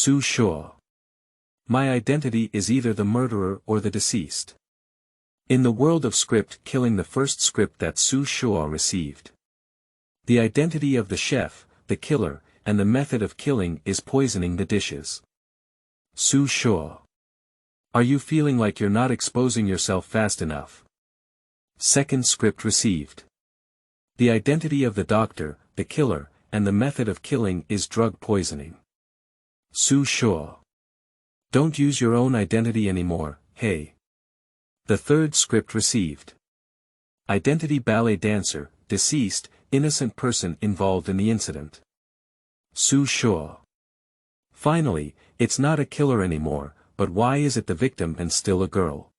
Xu Shuo. My identity is either the murderer or the deceased. In the world of script killing, the first script that Xu Shuo received. The identity of the chef, the killer, and the method of killing is poisoning the dishes. Xu Shuo. Are you feeling like you're not exposing yourself fast enough? Second script received. The identity of the doctor, the killer, and the method of killing is drug poisoning. Xu Shuo. Don't use your own identity anymore, hey. The third script received. Identity: ballet dancer, deceased, innocent person involved in the incident. Xu Shuo. Finally, it's not a killer anymore, but why is it the victim and still a girl?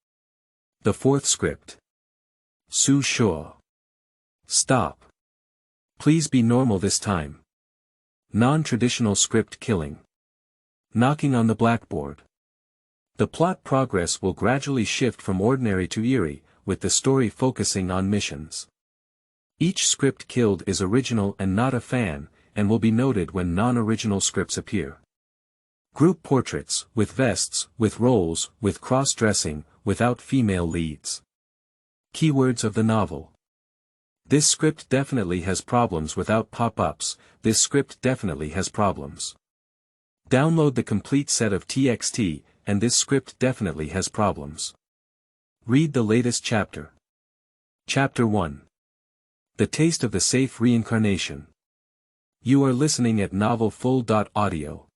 The fourth script. Xu Shuo. Stop. Please be normal this time. Non-traditional script killing. Knocking on the blackboard. The plot progress will gradually shift from ordinary to eerie, with the story focusing on missions. Each script killed is original and not a fan, and will be noted when non-original scripts appear. Group portraits, with vests, with roles, with cross-dressing, without female leads. Keywords of the novel. This script definitely has problems without pop-ups, this script definitely has problems. Download the complete set of TXT, and this script definitely has problems. Read the latest chapter. Chapter 1. The Taste of the Safe Reincarnation. You are listening at novelfull.audio.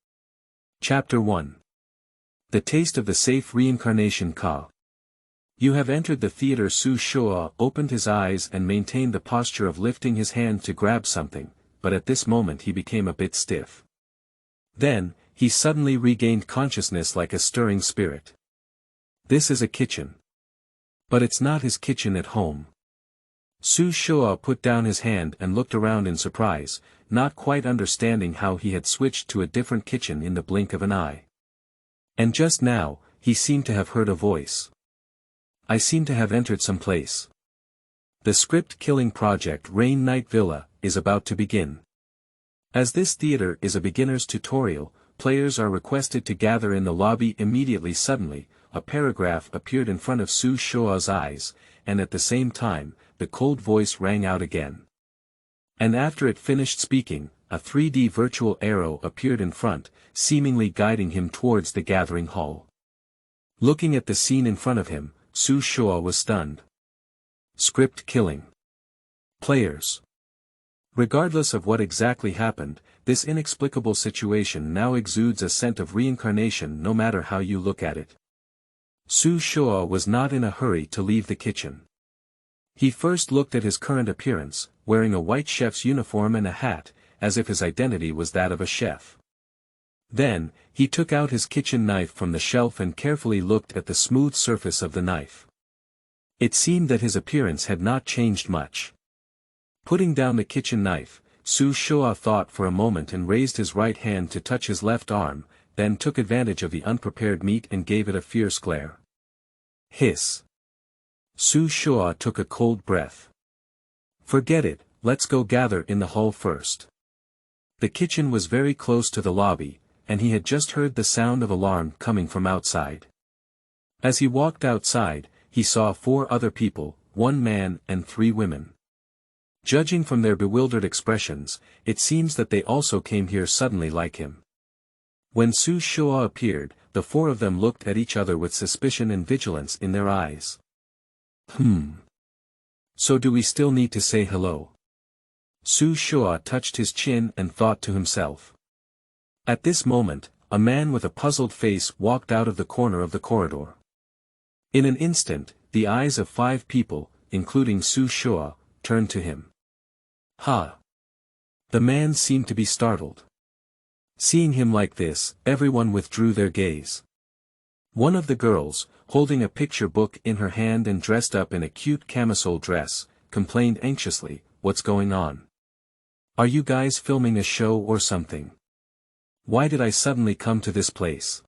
Chapter 1. The Taste of the Safe Reincarnation Ka. You have entered the theater. Xu Shuo opened his eyes and maintained the posture of lifting his hand to grab something, but at this moment he became a bit stiff. Then, he suddenly regained consciousness like a stirring spirit. This is a kitchen. But it's not his kitchen at home. Xu Shuo put down his hand and looked around in surprise, not quite understanding how he had switched to a different kitchen in the blink of an eye. And just now, he seemed to have heard a voice. I seem to have entered some place. The script killing project Rain Night Villa is about to begin. As this theater is a beginner's tutorial, players are requested to gather in the lobby immediately. Suddenly, a paragraph appeared in front of Xu Shuo's eyes, and at the same time, the cold voice rang out again. And after it finished speaking, a 3D virtual arrow appeared in front, seemingly guiding him towards the gathering hall. Looking at the scene in front of him, Xu Shuo was stunned. Script killing. Players. Regardless of what exactly happened, this inexplicable situation now exudes a scent of reincarnation no matter how you look at it. Xu Shuo was not in a hurry to leave the kitchen. He first looked at his current appearance, wearing a white chef's uniform and a hat, as if his identity was that of a chef. Then, he took out his kitchen knife from the shelf and carefully looked at the smooth surface of the knife. It seemed that his appearance had not changed much. Putting down the kitchen knife, Xu Shuo thought for a moment and raised his right hand to touch his left arm, then took advantage of the unprepared meat and gave it a fierce glare. Hiss. Xu Shuo took a cold breath. Forget it, let's go gather in the hall first. The kitchen was very close to the lobby, and he had just heard the sound of alarm coming from outside. As he walked outside, he saw 4 other people, 1 man and 3 women. Judging from their bewildered expressions, it seems that they also came here suddenly like him. When Xu Shuo appeared, the 4 of them looked at each other with suspicion and vigilance in their eyes. So do we still need to say hello? Xu Shuo touched his chin and thought to himself. At this moment, a man with a puzzled face walked out of the corner of the corridor. In an instant, the eyes of 5 people, including Xu Shuo, turned to him. Ha! The man seemed to be startled. Seeing him like this, everyone withdrew their gaze. One of the girls, holding a picture book in her hand and dressed up in a cute camisole dress, complained anxiously, "What's going on? Are you guys filming a show or something? Why did I suddenly come to this place?"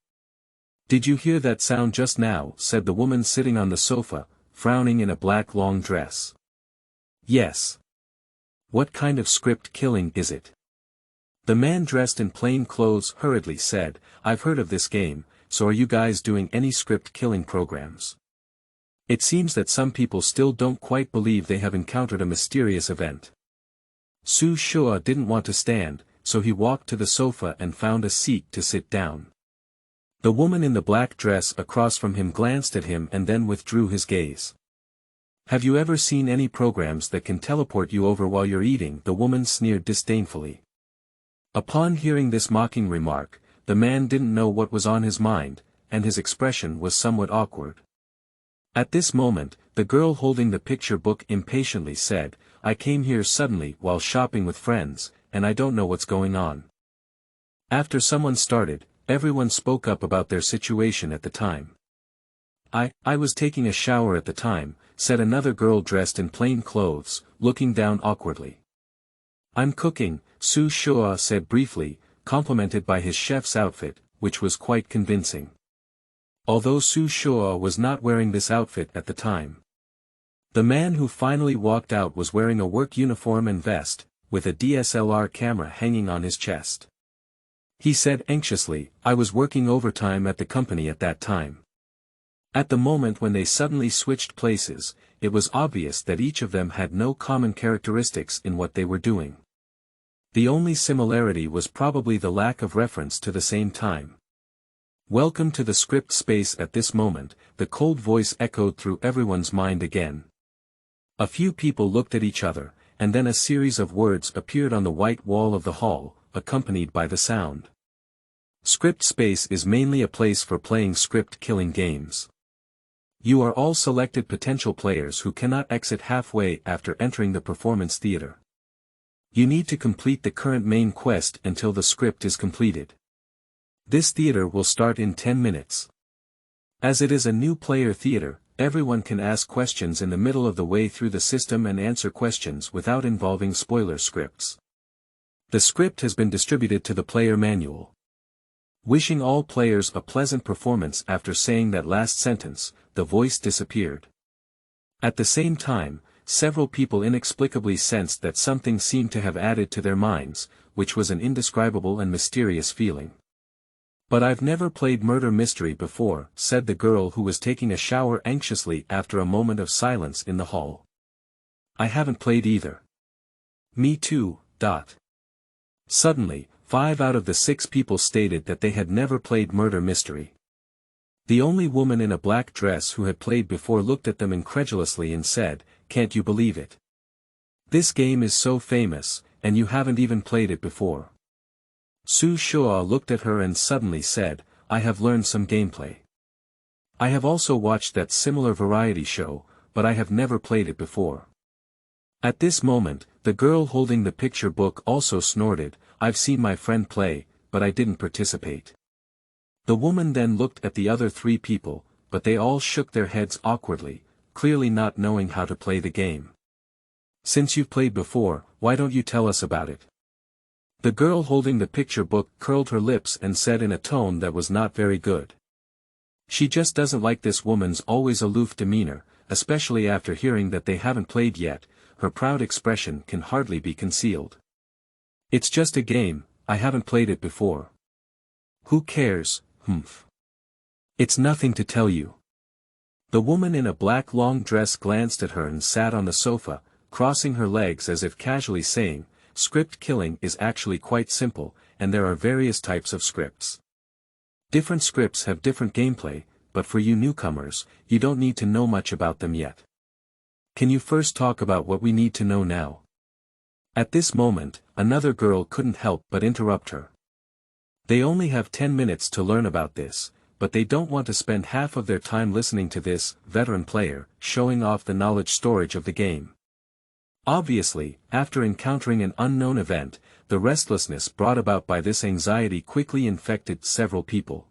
"Did you hear that sound just now?" said the woman sitting on the sofa, frowning in a black long dress. "Yes. What kind of script killing is it?" The man dressed in plain clothes hurriedly said, "I've heard of this game, so are you guys doing any script killing programs?" It seems that some people still don't quite believe they have encountered a mysterious event. Xu Shuo didn't want to stand, so he walked to the sofa and found a seat to sit down. The woman in the black dress across from him glanced at him and then withdrew his gaze. "Have you ever seen any programs that can teleport you over while you're eating?" the woman sneered disdainfully. Upon hearing this mocking remark, the man didn't know what was on his mind, and his expression was somewhat awkward. At this moment, the girl holding the picture book impatiently said, "I came here suddenly while shopping with friends, and I don't know what's going on." After someone started, everyone spoke up about their situation at the time. I was taking a shower at the time," said another girl dressed in plain clothes, looking down awkwardly. "I'm cooking," Xu Shuo said briefly, complimented by his chef's outfit, which was quite convincing. Although Xu Shuo was not wearing this outfit at the time. The man who finally walked out was wearing a work uniform and vest, with a DSLR camera hanging on his chest. He said anxiously, "I was working overtime at the company at that time." At the moment when they suddenly switched places, it was obvious that each of them had no common characteristics in what they were doing. The only similarity was probably the lack of reference to the same time. "Welcome to the script space." At this moment, the cold voice echoed through everyone's mind again. A few people looked at each other, and then a series of words appeared on the white wall of the hall, accompanied by the sound. "Script space is mainly a place for playing script-killing games. You are all selected potential players who cannot exit halfway after entering the performance theater. You need to complete the current main quest until the script is completed. This theater will start in 10 minutes. As it is a new player theater, everyone can ask questions in the middle of the way through the system and answer questions without involving spoiler scripts. The script has been distributed to the player manual." Wishing all players a pleasant performance. After saying that last sentence, the voice disappeared. At the same time, several people inexplicably sensed that something seemed to have added to their minds, which was an indescribable and mysterious feeling. "But I've never played murder mystery before," said the girl who was taking a shower anxiously after a moment of silence in the hall. "I haven't played either." "Me too." Suddenly, 5 out of the 6 people stated that they had never played murder mystery. The only woman in a black dress who had played before looked at them incredulously and said, "Can't you believe it? This game is so famous, and you haven't even played it before." Xu Shuo looked at her and suddenly said, "I have learned some gameplay. I have also watched that similar variety show, but I have never played it before." At this moment, the girl holding the picture book also snorted, "I've seen my friend play, but I didn't participate." The woman then looked at the other 3 people, but they all shook their heads awkwardly, clearly not knowing how to play the game. "Since you've played before, why don't you tell us about it?" The girl holding the picture book curled her lips and said in a tone that was not very good. She just doesn't like this woman's always aloof demeanor, especially after hearing that they haven't played yet. Her proud expression can hardly be concealed. "It's just a game, I haven't played it before." "Who cares, humph. It's nothing to tell you." The woman in a black long dress glanced at her and sat on the sofa, crossing her legs as if casually saying, "Script killing is actually quite simple, and there are various types of scripts. Different scripts have different gameplay, but for you newcomers, you don't need to know much about them yet. Can you first talk about what we need to know now?" At this moment, another girl couldn't help but interrupt her. "They only have 10 minutes to learn about this, but they don't want to spend half of their time listening to this veteran player showing off the knowledge storage of the game." Obviously, after encountering an unknown event, the restlessness brought about by this anxiety quickly infected several people.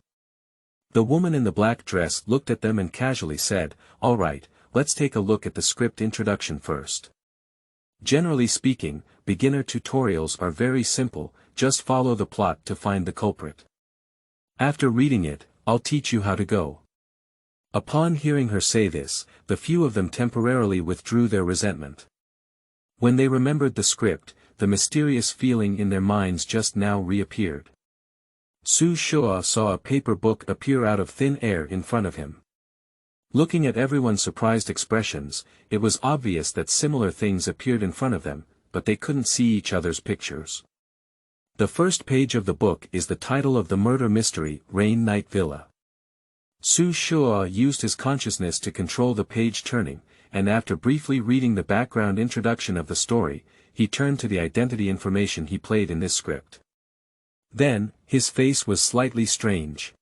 The woman in the black dress looked at them and casually said, "All right, let's take a look at the script introduction first. Generally speaking, beginner tutorials are very simple, just follow the plot to find the culprit. After reading it, I'll teach you how to go." Upon hearing her say this, the few of them temporarily withdrew their resentment. When they remembered the script, the mysterious feeling in their minds just now reappeared. Xu Shuo saw a paper book appear out of thin air in front of him. Looking at everyone's surprised expressions, it was obvious that similar things appeared in front of them, but they couldn't see each other's pictures. The first page of the book is the title of the murder mystery, Rain Night Villa. Xu Shuo used his consciousness to control the page turning, and after briefly reading the background introduction of the story, he turned to the identity information he played in this script. Then, his face was slightly strange.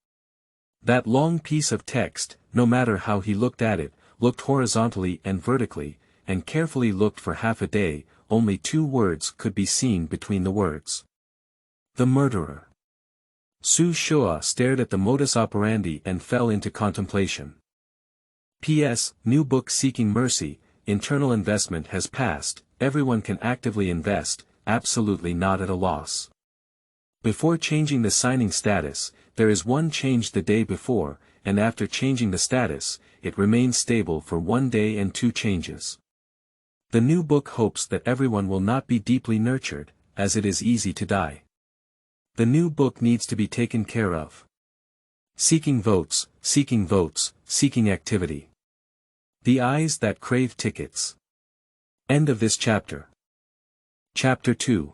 That long piece of text, no matter how he looked at it, looked horizontally and vertically, and carefully looked for half a day, only 2 words could be seen between the words. The murderer. Xu Shuo stared at the modus operandi and fell into contemplation. P.S. New book seeking mercy, internal investment has passed, everyone can actively invest, absolutely not at a loss. Before changing the signing status, there is one change the day before, and after changing the status, it remains stable for 1 day and 2 changes. The new book hopes that everyone will not be deeply nurtured, as it is easy to die. The new book needs to be taken care of. Seeking votes, seeking activity. The eyes that crave tickets. End of this chapter. Chapter 2.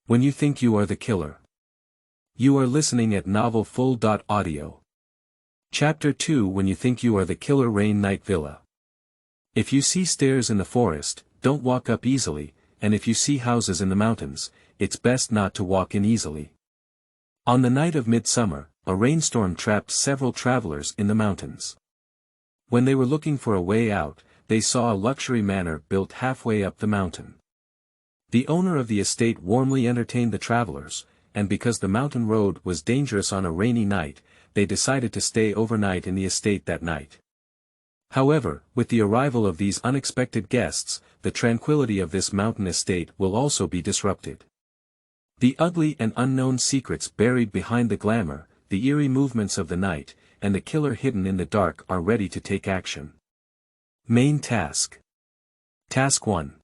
When you think you are the killer. You are listening at novelfull.audio. Chapter 2. When you think you are the killer. Rain Night Villa. If you see stairs in the forest, don't walk up easily, and if you see houses in the mountains, it's best not to walk in easily. On the night of midsummer, a rainstorm trapped several travelers in the mountains. When they were looking for a way out, they saw a luxury manor built halfway up the mountain. The owner of the estate warmly entertained the travelers, and because the mountain road was dangerous on a rainy night, they decided to stay overnight in the estate that night. However, with the arrival of these unexpected guests, the tranquility of this mountain estate will also be disrupted. The ugly and unknown secrets buried behind the glamour, the eerie movements of the night, and the killer hidden in the dark are ready to take action. Main task. Task 1.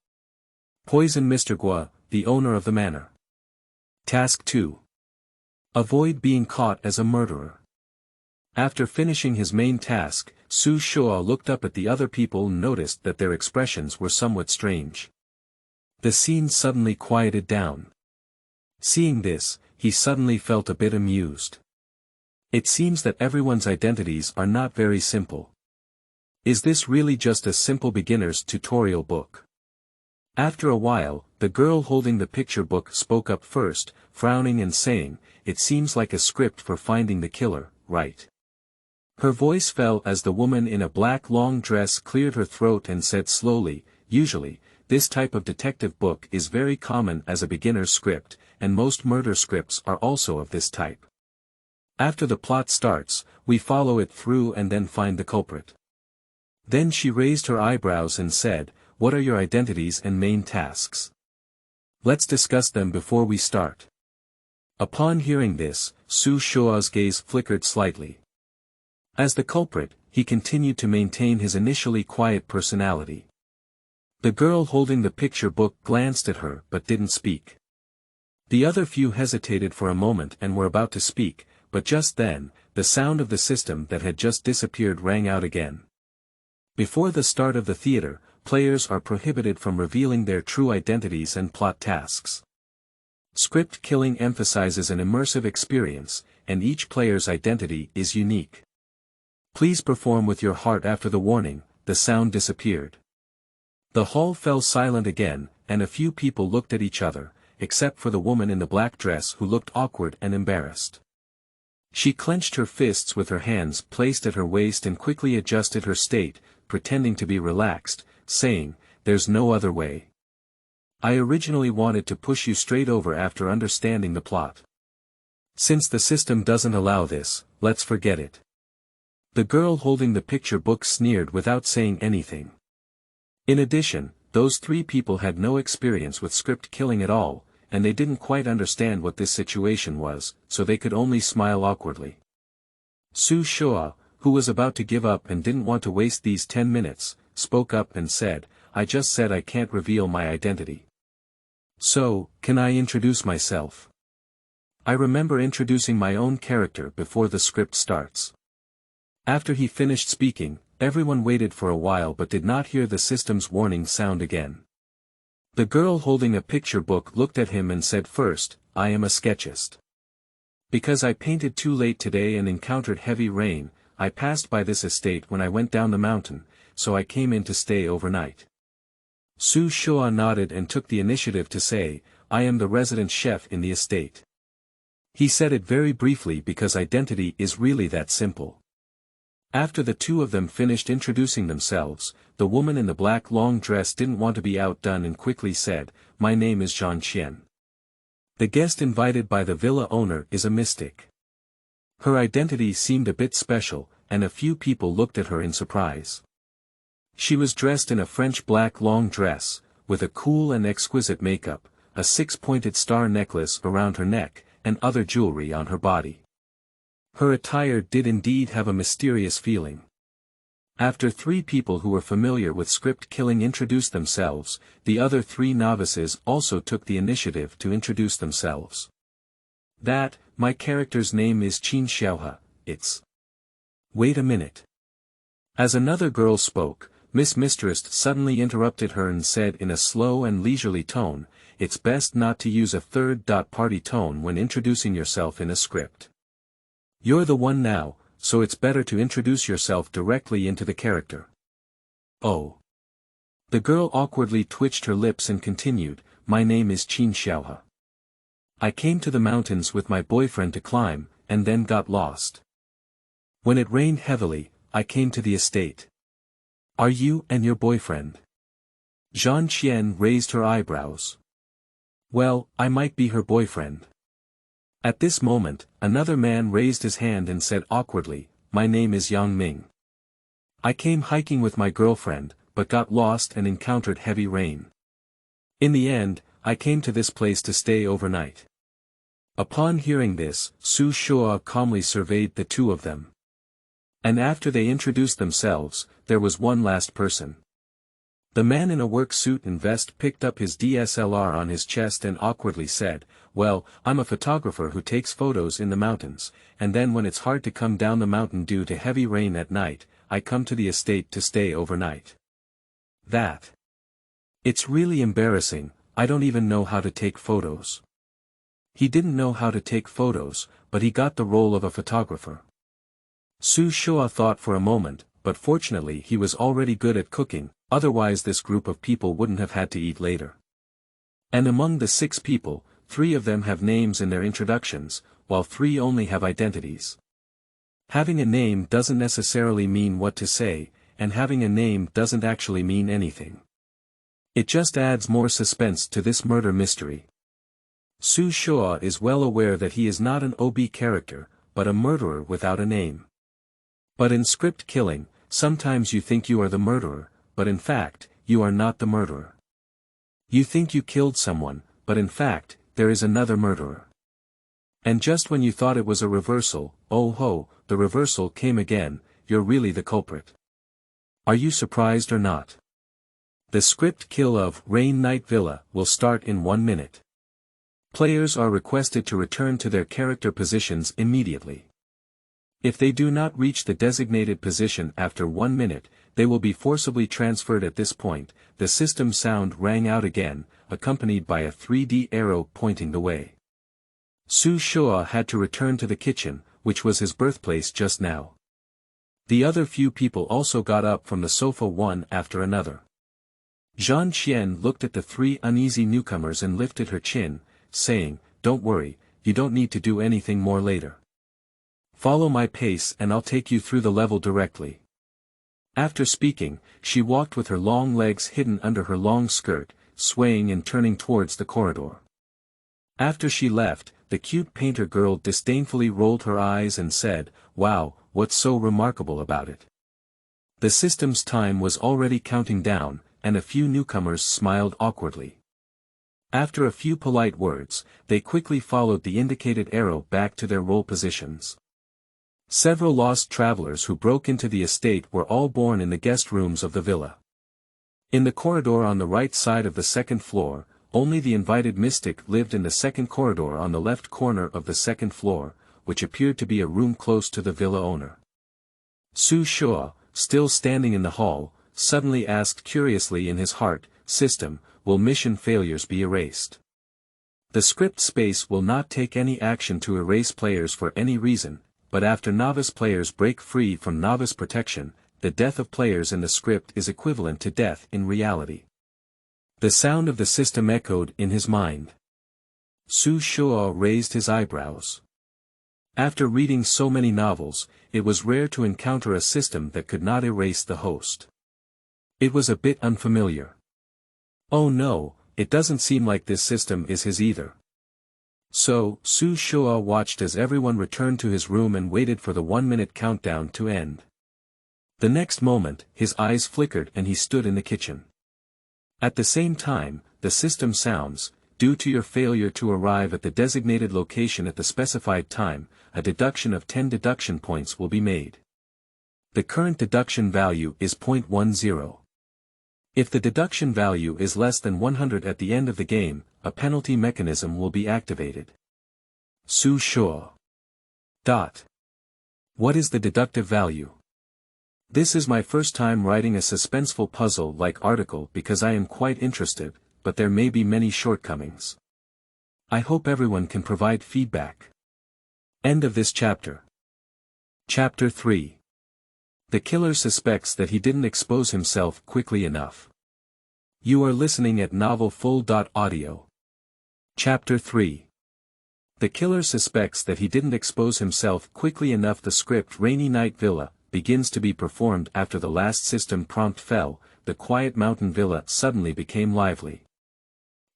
Poison Mr. Gua, the owner of the manor. Task 2. Avoid being caught as a murderer. After finishing his main task, Xu Shuo looked up at the other people and noticed that their expressions were somewhat strange. The scene suddenly quieted down. Seeing this, he suddenly felt a bit amused. It seems that everyone's identities are not very simple. Is this really just a simple beginner's tutorial book? After a while, the girl holding the picture book spoke up first, frowning and saying, "It seems like a script for finding the killer, right?" Her voice fell as the woman in a black long dress cleared her throat and said slowly, "Usually, this type of detective book is very common as a beginner's script, and most murder scripts are also of this type. After the plot starts, we follow it through and then find the culprit." Then she raised her eyebrows and said, "What are your identities and main tasks? Let's discuss them before we start." Upon hearing this, Xu Shuo's gaze flickered slightly. As the culprit, he continued to maintain his initially quiet personality. The girl holding the picture book glanced at her but didn't speak. The other few hesitated for a moment and were about to speak, but just then, the sound of the system that had just disappeared rang out again. Before the start of the theater, players are prohibited from revealing their true identities and plot tasks. Script killing emphasizes an immersive experience, and each player's identity is unique. Please perform with your heart. After the warning, the sound disappeared. The hall fell silent again, and a few people looked at each other, except for the woman in the black dress who looked awkward and embarrassed. She clenched her fists with her hands placed at her waist and quickly adjusted her state, pretending to be relaxed, saying, "There's no other way. I originally wanted to push you straight over after understanding the plot. Since the system doesn't allow this, let's forget it." The girl holding the picture book sneered without saying anything. In addition, those 3 people had no experience with script killing at all, and they didn't quite understand what this situation was, so they could only smile awkwardly. Xu Shuo, who was about to give up and didn't want to waste these 10 minutes, spoke up and said, "I just said I can't reveal my identity." So, can I introduce myself? I remember introducing my own character before the script starts. After he finished speaking, everyone waited for a while but did not hear the system's warning sound again. The girl holding a picture book looked at him and said, "First, I am a sketchist. Because I painted too late today and encountered heavy rain, I passed by this estate when I went down the mountain, so I came in to stay overnight." Xu Shuo nodded and took the initiative to say, "I am the resident chef in the estate." He said it very briefly because identity is really that simple. After the two of them finished introducing themselves, the woman in the black long dress didn't want to be outdone and quickly said, "My name is Zhang Qian. The guest invited by the villa owner is a mystic." Her identity seemed a bit special, and a few people looked at her in surprise. She was dressed in a French black long dress, with a cool and exquisite makeup, a six-pointed star necklace around her neck, and other jewelry on her body. Her attire did indeed have a mysterious feeling. After three people who were familiar with script killing introduced themselves, the other three novices also took the initiative to introduce themselves. My character's name is Qin Xiaohe, it's... Wait a minute. As another girl spoke, Miss Mistress suddenly interrupted her and said in a slow and leisurely tone, "It's best not to use a third-party tone when introducing yourself in a script. You're the one now, so it's better to introduce yourself directly into the character." "Oh." The girl awkwardly twitched her lips and continued, "My name is Qin Xiaohe. I came to the mountains with my boyfriend to climb, and then got lost. When it rained heavily, I came to the estate." "Are you and your boyfriend?" Zhang Qian raised her eyebrows. "Well, I might be her boyfriend." At this moment, another man raised his hand and said awkwardly, "My name is Yang Ming. I came hiking with my girlfriend, but got lost and encountered heavy rain. In the end, I came to this place to stay overnight." Upon hearing this, Xu Shuo calmly surveyed the two of them. And after they introduced themselves, there was one last person. The man in a work suit and vest picked up his DSLR on his chest and awkwardly said, "Well, I'm a photographer who takes photos in the mountains, and then when it's hard to come down the mountain due to heavy rain at night, I come to the estate to stay overnight. It's really embarrassing, I don't even know how to take photos." He didn't know how to take photos, but he got the role of a photographer. Xu Shuo thought for a moment, but fortunately he was already good at cooking, otherwise this group of people wouldn't have had to eat later. And among the 6 people, 3 of them have names in their introductions, while 3 only have identities. Having a name doesn't necessarily mean what to say, and having a name doesn't actually mean anything. It just adds more suspense to this murder mystery. Xu Shuo is well aware that he is not an OB character, but a murderer without a name. But in script killing, sometimes you think you are the murderer, but in fact, you are not the murderer. You think you killed someone, but in fact, there is another murderer. And just when you thought it was a reversal, oh ho, the reversal came again, you're really the culprit. Are you surprised or not? The script kill of Rain Night Villa will start in 1 minute. Players are requested to return to their character positions immediately. If they do not reach the designated position after 1 minute, they will be forcibly transferred. At this point, the system sound rang out again, accompanied by a 3D arrow pointing the way. Xu Shuo had to return to the kitchen, which was his birthplace just now. The other few people also got up from the sofa one after another. Zhang Qian looked at the 3 uneasy newcomers and lifted her chin, saying, "Don't worry, you don't need to do anything more later. Follow my pace and I'll take you through the level directly." After speaking, she walked with her long legs hidden under her long skirt, swaying and turning towards the corridor. After she left, the cute painter girl disdainfully rolled her eyes and said, "Wow, what's so remarkable about it?" The system's time was already counting down, and a few newcomers smiled awkwardly. After a few polite words, they quickly followed the indicated arrow back to their role positions. Several lost travelers who broke into the estate were all born in the guest rooms of the villa. In the corridor on the right side of the second floor, only the invited mystic lived in the second corridor on the left corner of the second floor, which appeared to be a room close to the villa owner. Xu Shuo, still standing in the hall, suddenly asked curiously in his heart, "System, will mission failures be erased? The script space will not take any action to erase players for any reason, but after novice players break free from novice protection, the death of players in the script is equivalent to death in reality." The sound of the system echoed in his mind. Xu Shuo raised his eyebrows. After reading so many novels, it was rare to encounter a system that could not erase the host. It was a bit unfamiliar. Oh no, it doesn't seem like this system is his either. So, Xu Shuo watched as everyone returned to his room and waited for the 1-minute countdown to end. The next moment, his eyes flickered and he stood in the kitchen. At the same time, the system sounds, "Due to your failure to arrive at the designated location at the specified time, a deduction of 10 deduction points will be made. The current deduction value is 0.10. If the deduction value is less than 100 at the end of the game, a penalty mechanism will be activated." Xu Shuo. What is the deductive value? This is my first time writing a suspenseful puzzle-like article because I am quite interested, but there may be many shortcomings. I hope everyone can provide feedback. End of this chapter. Chapter 3. The killer suspects that he didn't expose himself quickly enough. You are listening at novelfull.audio. Chapter 3. The killer suspects that he didn't expose himself quickly enough. The script Rainy Night Villa begins to be performed after the last system prompt fell. The quiet mountain villa suddenly became lively.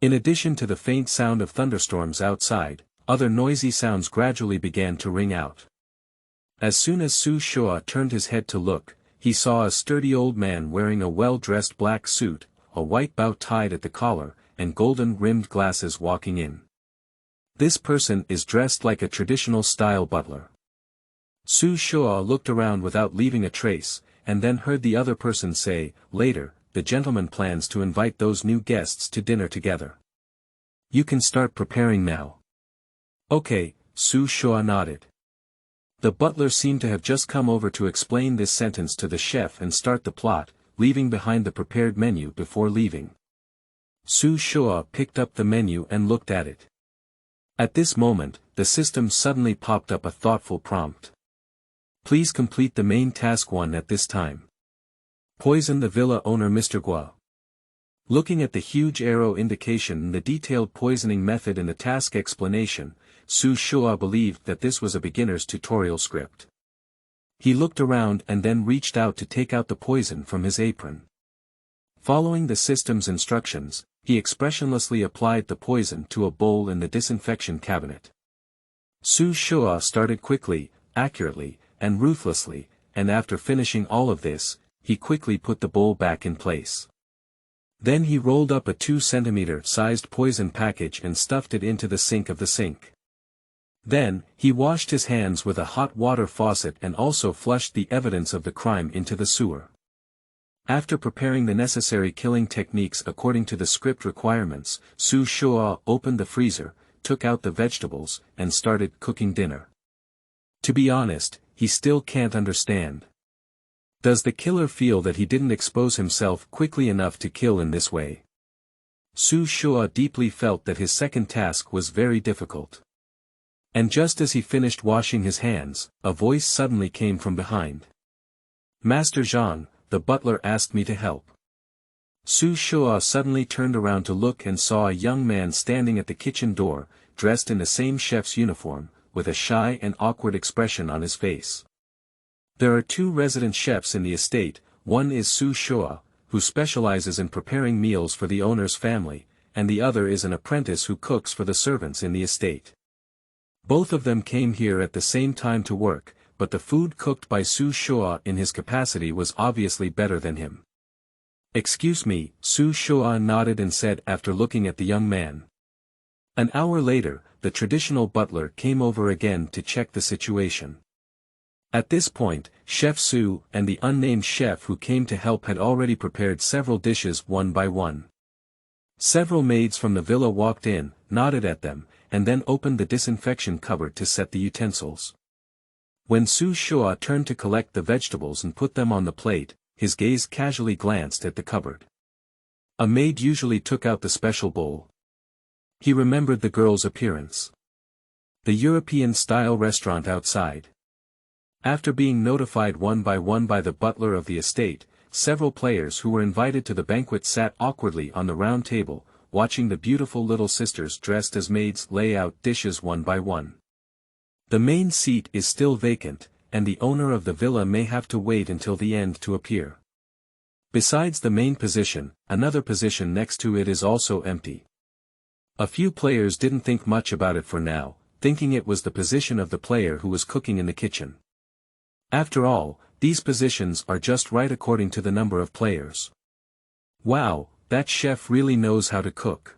In addition to the faint sound of thunderstorms outside, other noisy sounds gradually began to ring out. As soon as Xu Shuo turned his head to look, he saw a sturdy old man wearing a well-dressed black suit, a white bow tied at the collar, and golden-rimmed glasses walking in. This person is dressed like a traditional-style butler. Xu Shuo looked around without leaving a trace, and then heard the other person say, "Later, the gentleman plans to invite those new guests to dinner together. You can start preparing now." "Okay," Xu Shuo nodded. The butler seemed to have just come over to explain this sentence to the chef and start the plot, leaving behind the prepared menu before leaving. Xu Shuo picked up the menu and looked at it. At this moment, the system suddenly popped up a thoughtful prompt. "Please complete the main task 1 at this time. Poison the villa owner Mr. Guo." Looking at the huge arrow indication and the detailed poisoning method in the task explanation, Xu Shuo believed that this was a beginner's tutorial script. He looked around and then reached out to take out the poison from his apron. Following the system's instructions, he expressionlessly applied the poison to a bowl in the disinfection cabinet. Xu Shuo started quickly, accurately, and ruthlessly, and after finishing all of this, he quickly put the bowl back in place. Then he rolled up a 2-centimeter-sized poison package and stuffed it into the sink of the sink. Then, he washed his hands with a hot water faucet and also flushed the evidence of the crime into the sewer. After preparing the necessary killing techniques according to the script requirements, Xu Shuo opened the freezer, took out the vegetables, and started cooking dinner. To be honest, he still can't understand. Does the killer feel that he didn't expose himself quickly enough to kill in this way? Xu Shuo deeply felt that his second task was very difficult. And just as he finished washing his hands, a voice suddenly came from behind. "Master Zhang, the butler asked me to help." Xu Shuo suddenly turned around to look and saw a young man standing at the kitchen door, dressed in the same chef's uniform, with a shy and awkward expression on his face. There are 2 resident chefs in the estate, one is Xu Shuo, who specializes in preparing meals for the owner's family, and the other is an apprentice who cooks for the servants in the estate. Both of them came here at the same time to work, but the food cooked by Xu Shuo in his capacity was obviously better than him. "Excuse me," Xu Shuo nodded and said after looking at the young man. An hour later, the traditional butler came over again to check the situation. At this point, Chef Xu and the unnamed chef who came to help had already prepared several dishes one by one. Several maids from the villa walked in, nodded at them, and then opened the disinfection cupboard to set the utensils. When Xu Shuo turned to collect the vegetables and put them on the plate, his gaze casually glanced at the cupboard. A maid usually took out the special bowl. He remembered the girl's appearance. The European-style restaurant outside. After being notified one by the butler of the estate, several players who were invited to the banquet sat awkwardly on the round table, watching the beautiful little sisters dressed as maids lay out dishes one by one. The main seat is still vacant, and the owner of the villa may have to wait until the end to appear. Besides the main position, another position next to it is also empty. A few players didn't think much about it for now, thinking it was the position of the player who was cooking in the kitchen. After all, these positions are just right according to the number of players. Wow, that chef really knows how to cook.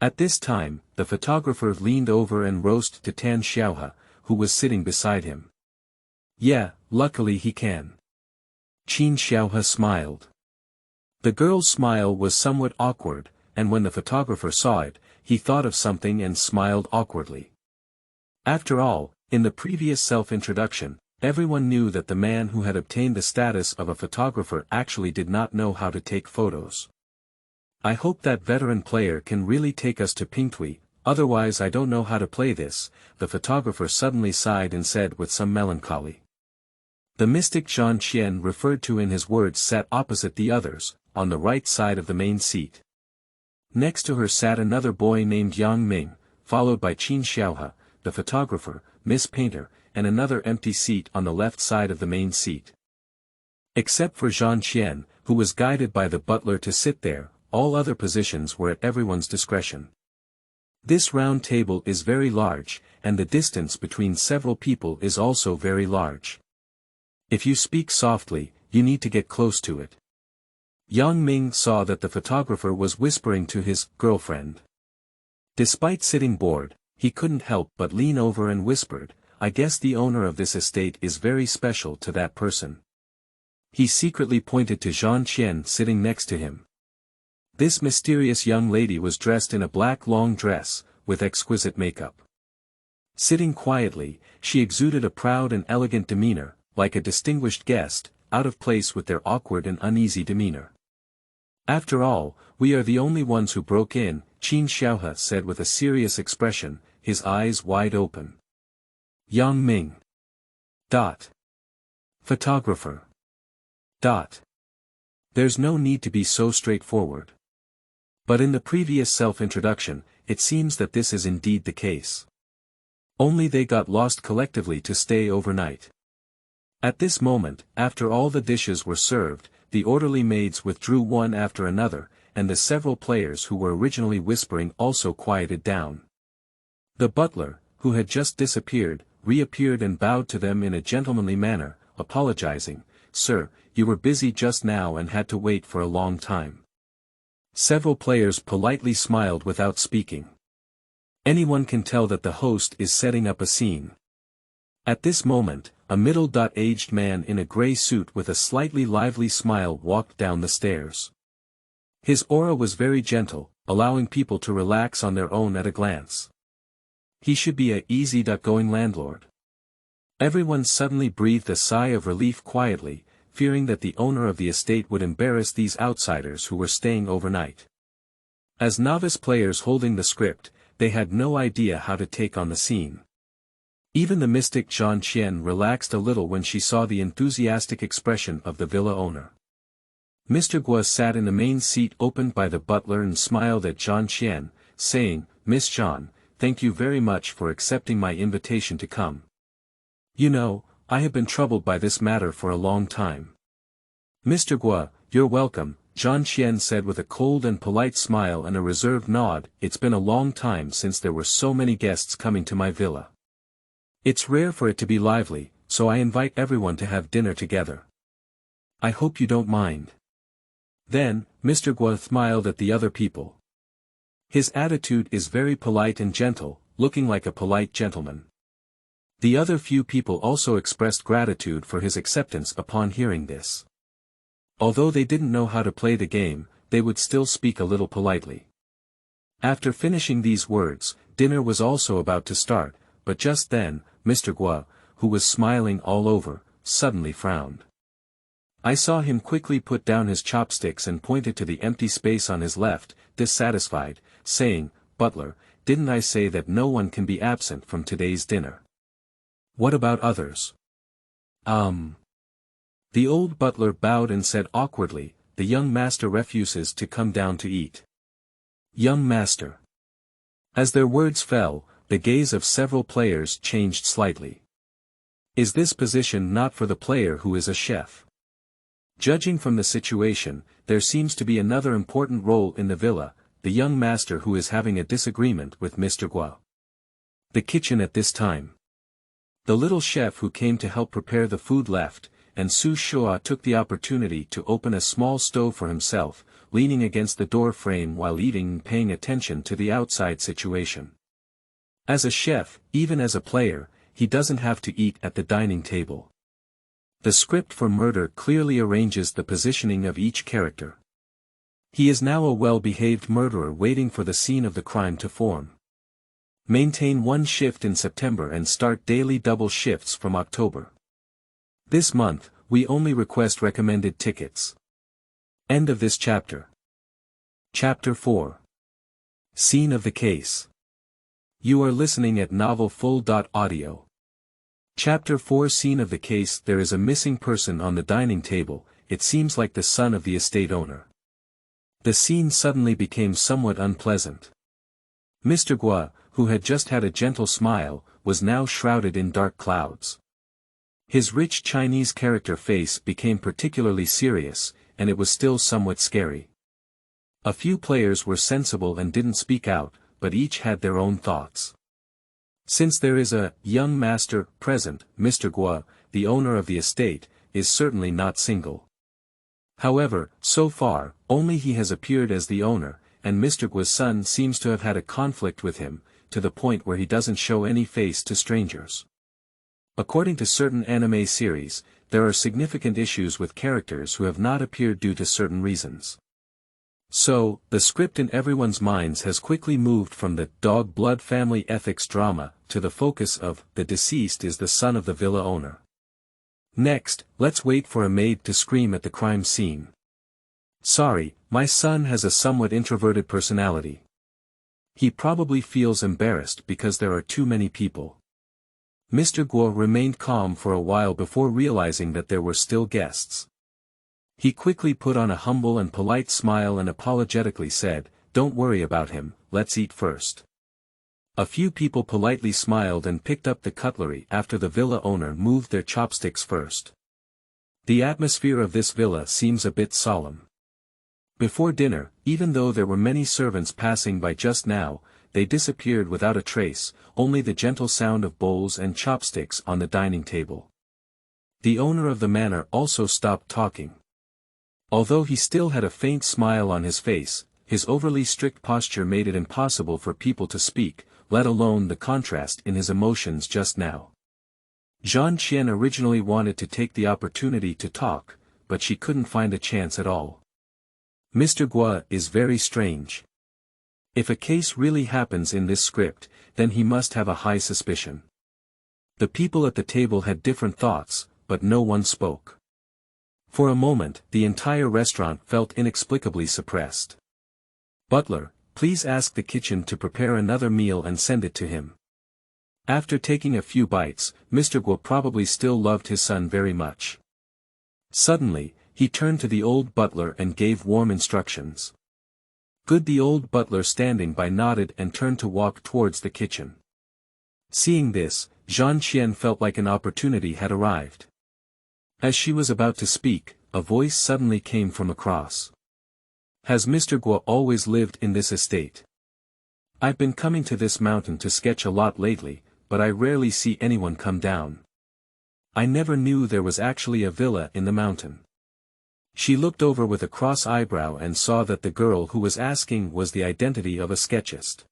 At this time, the photographer leaned over and roasted to Tan Xiaohe, who was sitting beside him. Yeah, luckily he can. Qin Xiaohe smiled. The girl's smile was somewhat awkward, and when the photographer saw it, he thought of something and smiled awkwardly. After all, in the previous self-introduction, everyone knew that the man who had obtained the status of a photographer actually did not know how to take photos. I hope that veteran player can really take us to Pingtui, otherwise I don't know how to play this, the photographer suddenly sighed and said with some melancholy. The mystic Zhang Qian referred to in his words sat opposite the others, on the right side of the main seat. Next to her sat another boy named Yang Ming, followed by Qin Xiaohe, the photographer, Miss Painter, and another empty seat on the left side of the main seat. Except for Zhang Qian, who was guided by the butler to sit there, all other positions were at everyone's discretion. This round table is very large, and the distance between several people is also very large. If you speak softly, you need to get close to it. Yang Ming saw that the photographer was whispering to his girlfriend. Despite sitting bored, he couldn't help but lean over and whispered, I guess the owner of this estate is very special to that person. He secretly pointed to Zhang Qian sitting next to him. This mysterious young lady was dressed in a black long dress, with exquisite makeup. Sitting quietly, she exuded a proud and elegant demeanor, like a distinguished guest, out of place with their awkward and uneasy demeanor. After all, we are the only ones who broke in, Qin Xiaohe said with a serious expression, his eyes wide open. Yang Ming. Photographer. There's no need to be so straightforward. But in the previous self-introduction, it seems that this is indeed the case. Only they got lost collectively to stay overnight. At this moment, after all the dishes were served, the orderly maids withdrew one after another, and the several players who were originally whispering also quieted down. The butler, who had just disappeared, reappeared and bowed to them in a gentlemanly manner, apologizing, Sir, you were busy just now and had to wait for a long time. Several players politely smiled without speaking. Anyone can tell that the host is setting up a scene. At this moment, a middle-aged man in a gray suit with a slightly lively smile walked down the stairs. His aura was very gentle, allowing people to relax on their own at a glance. He should be a easy-going landlord. Everyone suddenly breathed a sigh of relief quietly, fearing that the owner of the estate would embarrass these outsiders who were staying overnight. As novice players holding the script, they had no idea how to take on the scene. Even the mystic Zhang Qian relaxed a little when she saw the enthusiastic expression of the villa owner. Mr. Guo sat in the main seat opened by the butler and smiled at Zhang Qian, saying, Miss Zhang, thank you very much for accepting my invitation to come. You know, I have been troubled by this matter for a long time. Mr. Guo, you're welcome, Zhang Qian said with a cold and polite smile and a reserved nod. It's been a long time since there were so many guests coming to my villa. It's rare for it to be lively, so I invite everyone to have dinner together. I hope you don't mind. Then, Mr. Guo smiled at the other people. His attitude is very polite and gentle, looking like a polite gentleman. The other few people also expressed gratitude for his acceptance upon hearing this. Although they didn't know how to play the game, they would still speak a little politely. After finishing these words, dinner was also about to start, but just then, Mr. Guo, who was smiling all over, suddenly frowned. I saw him quickly put down his chopsticks and pointed to the empty space on his left, dissatisfied, saying, "Butler, didn't I say that no one can be absent from today's dinner? What about others?" The old butler bowed and said awkwardly, "The young master refuses to come down to eat." Young master. As their words fell, the gaze of several players changed slightly. Is this position not for the player who is a chef? Judging from the situation, there seems to be another important role in the villa, the young master who is having a disagreement with Mr. Guo. The kitchen at this time. The little chef who came to help prepare the food left, and Xu Shuo took the opportunity to open a small stove for himself, leaning against the door frame while eating and paying attention to the outside situation. As a chef, even as a player, he doesn't have to eat at the dining table. The script for Murder clearly arranges the positioning of each character. He is now a well-behaved murderer waiting for the scene of the crime to form. Maintain one shift in September and start daily double shifts from October. This month, we only request recommended tickets. End of this chapter. Chapter 4. Scene of the case. You are listening at novelfull.audio. Chapter 4. Scene of the case. There is a missing person on the dining table, it seems like the son of the estate owner. The scene suddenly became somewhat unpleasant. Mr. Guo, who had just had a gentle smile, was now shrouded in dark clouds. His rich Chinese character face became particularly serious, and it was still somewhat scary. A few players were sensible and didn't speak out, but each had their own thoughts. Since there is a young master present, Mr. Guo, the owner of the estate, is certainly not single. However, so far, only he has appeared as the owner, and Mr. Guo's son seems to have had a conflict with him, to the point where he doesn't show any face to strangers. According to certain anime series, there are significant issues with characters who have not appeared due to certain reasons. So, the script in everyone's minds has quickly moved from the dog blood family ethics drama, to the focus of, the deceased is the son of the villa owner. Next, let's wait for a maid to scream at the crime scene. Sorry, my son has a somewhat introverted personality. He probably feels embarrassed because there are too many people. Mr. Guo remained calm for a while before realizing that there were still guests. He quickly put on a humble and polite smile and apologetically said, "Don't worry about him, let's eat first." A few people politely smiled and picked up the cutlery after the villa owner moved their chopsticks first. The atmosphere of this villa seems a bit solemn. Before dinner, even though there were many servants passing by just now, they disappeared without a trace, only the gentle sound of bowls and chopsticks on the dining table. The owner of the manor also stopped talking. Although he still had a faint smile on his face, his overly strict posture made it impossible for people to speak, let alone the contrast in his emotions just now. Zhang Qian originally wanted to take the opportunity to talk, but she couldn't find a chance at all. Mr. Guo is very strange. If a case really happens in this script, then he must have a high suspicion. The people at the table had different thoughts, but no one spoke. For a moment, the entire restaurant felt inexplicably suppressed. "Butler, please ask the kitchen to prepare another meal and send it to him." After taking a few bites, Mr. Guo probably still loved his son very much. Suddenly, he turned to the old butler and gave warm instructions. Good. The old butler standing by nodded and turned to walk towards the kitchen. Seeing this, Zhang Qian felt like an opportunity had arrived. As she was about to speak, a voice suddenly came from across. "Has Mr. Guo always lived in this estate? I've been coming to this mountain to sketch a lot lately, but I rarely see anyone come down. I never knew there was actually a villa in the mountain." She looked over with a cross eyebrow and saw that the girl who was asking was the identity of a sketchist.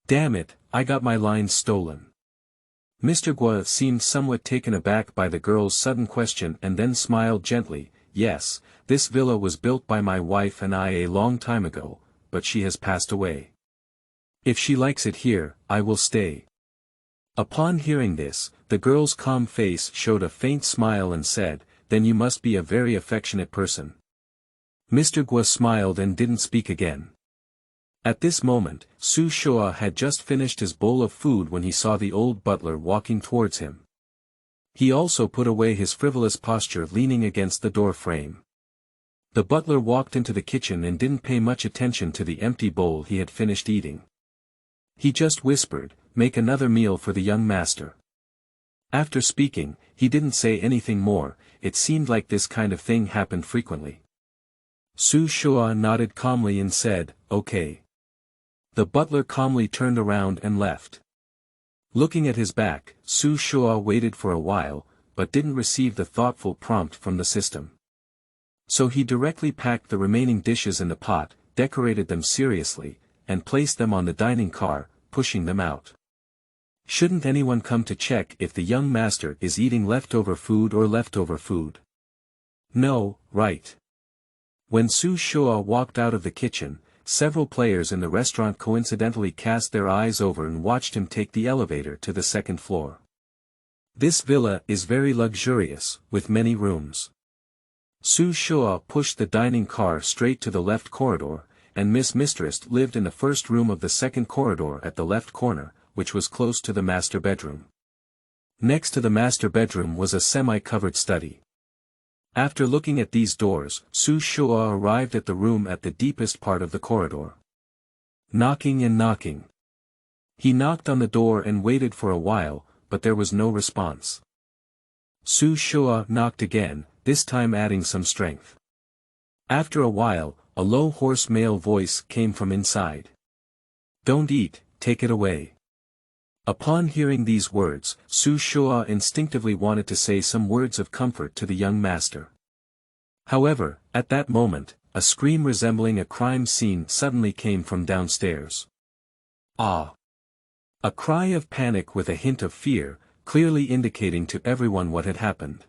"Damn it, I got my lines stolen." Mr. Guo seemed somewhat taken aback by the girl's sudden question and then smiled gently, "Yes, this villa was built by my wife and I a long time ago, but she has passed away. If she likes it here, I will stay." Upon hearing this, the girl's calm face showed a faint smile and said, "Then you must be a very affectionate person." Mr. Guo smiled and didn't speak again. At this moment, Xu Shuo had just finished his bowl of food when he saw the old butler walking towards him. He also put away his frivolous posture leaning against the door frame. The butler walked into the kitchen and didn't pay much attention to the empty bowl he had finished eating. He just whispered, "Make another meal for the young master." After speaking, he didn't say anything more. It seemed like this kind of thing happened frequently. Xu Shuo nodded calmly and said, "Okay." The butler calmly turned around and left. Looking at his back, Xu Shuo waited for a while, but didn't receive the thoughtful prompt from the system. So he directly packed the remaining dishes in the pot, decorated them seriously, and placed them on the dining car, pushing them out. Shouldn't anyone come to check if the young master is eating leftover food or leftover food? No, right. When Xu Shuo walked out of the kitchen, several players in the restaurant coincidentally cast their eyes over and watched him take the elevator to the second floor. This villa is very luxurious, with many rooms. Xu Shuo pushed the dining car straight to the left corridor, and Miss Mistress lived in the first room of the second corridor at the left corner, which was close to the master bedroom. Next to the master bedroom was a semi-covered study. After looking at these doors, Xu Shuo arrived at the room at the deepest part of the corridor. Knocking and knocking. He knocked on the door and waited for a while, but there was no response. Xu Shuo knocked again, this time adding some strength. After a while, a low hoarse male voice came from inside. "Don't eat, take it away." Upon hearing these words, Xu Shuo instinctively wanted to say some words of comfort to the young master. However, at that moment, a scream resembling a crime scene suddenly came from downstairs. Ah! A cry of panic with a hint of fear, clearly indicating to everyone what had happened.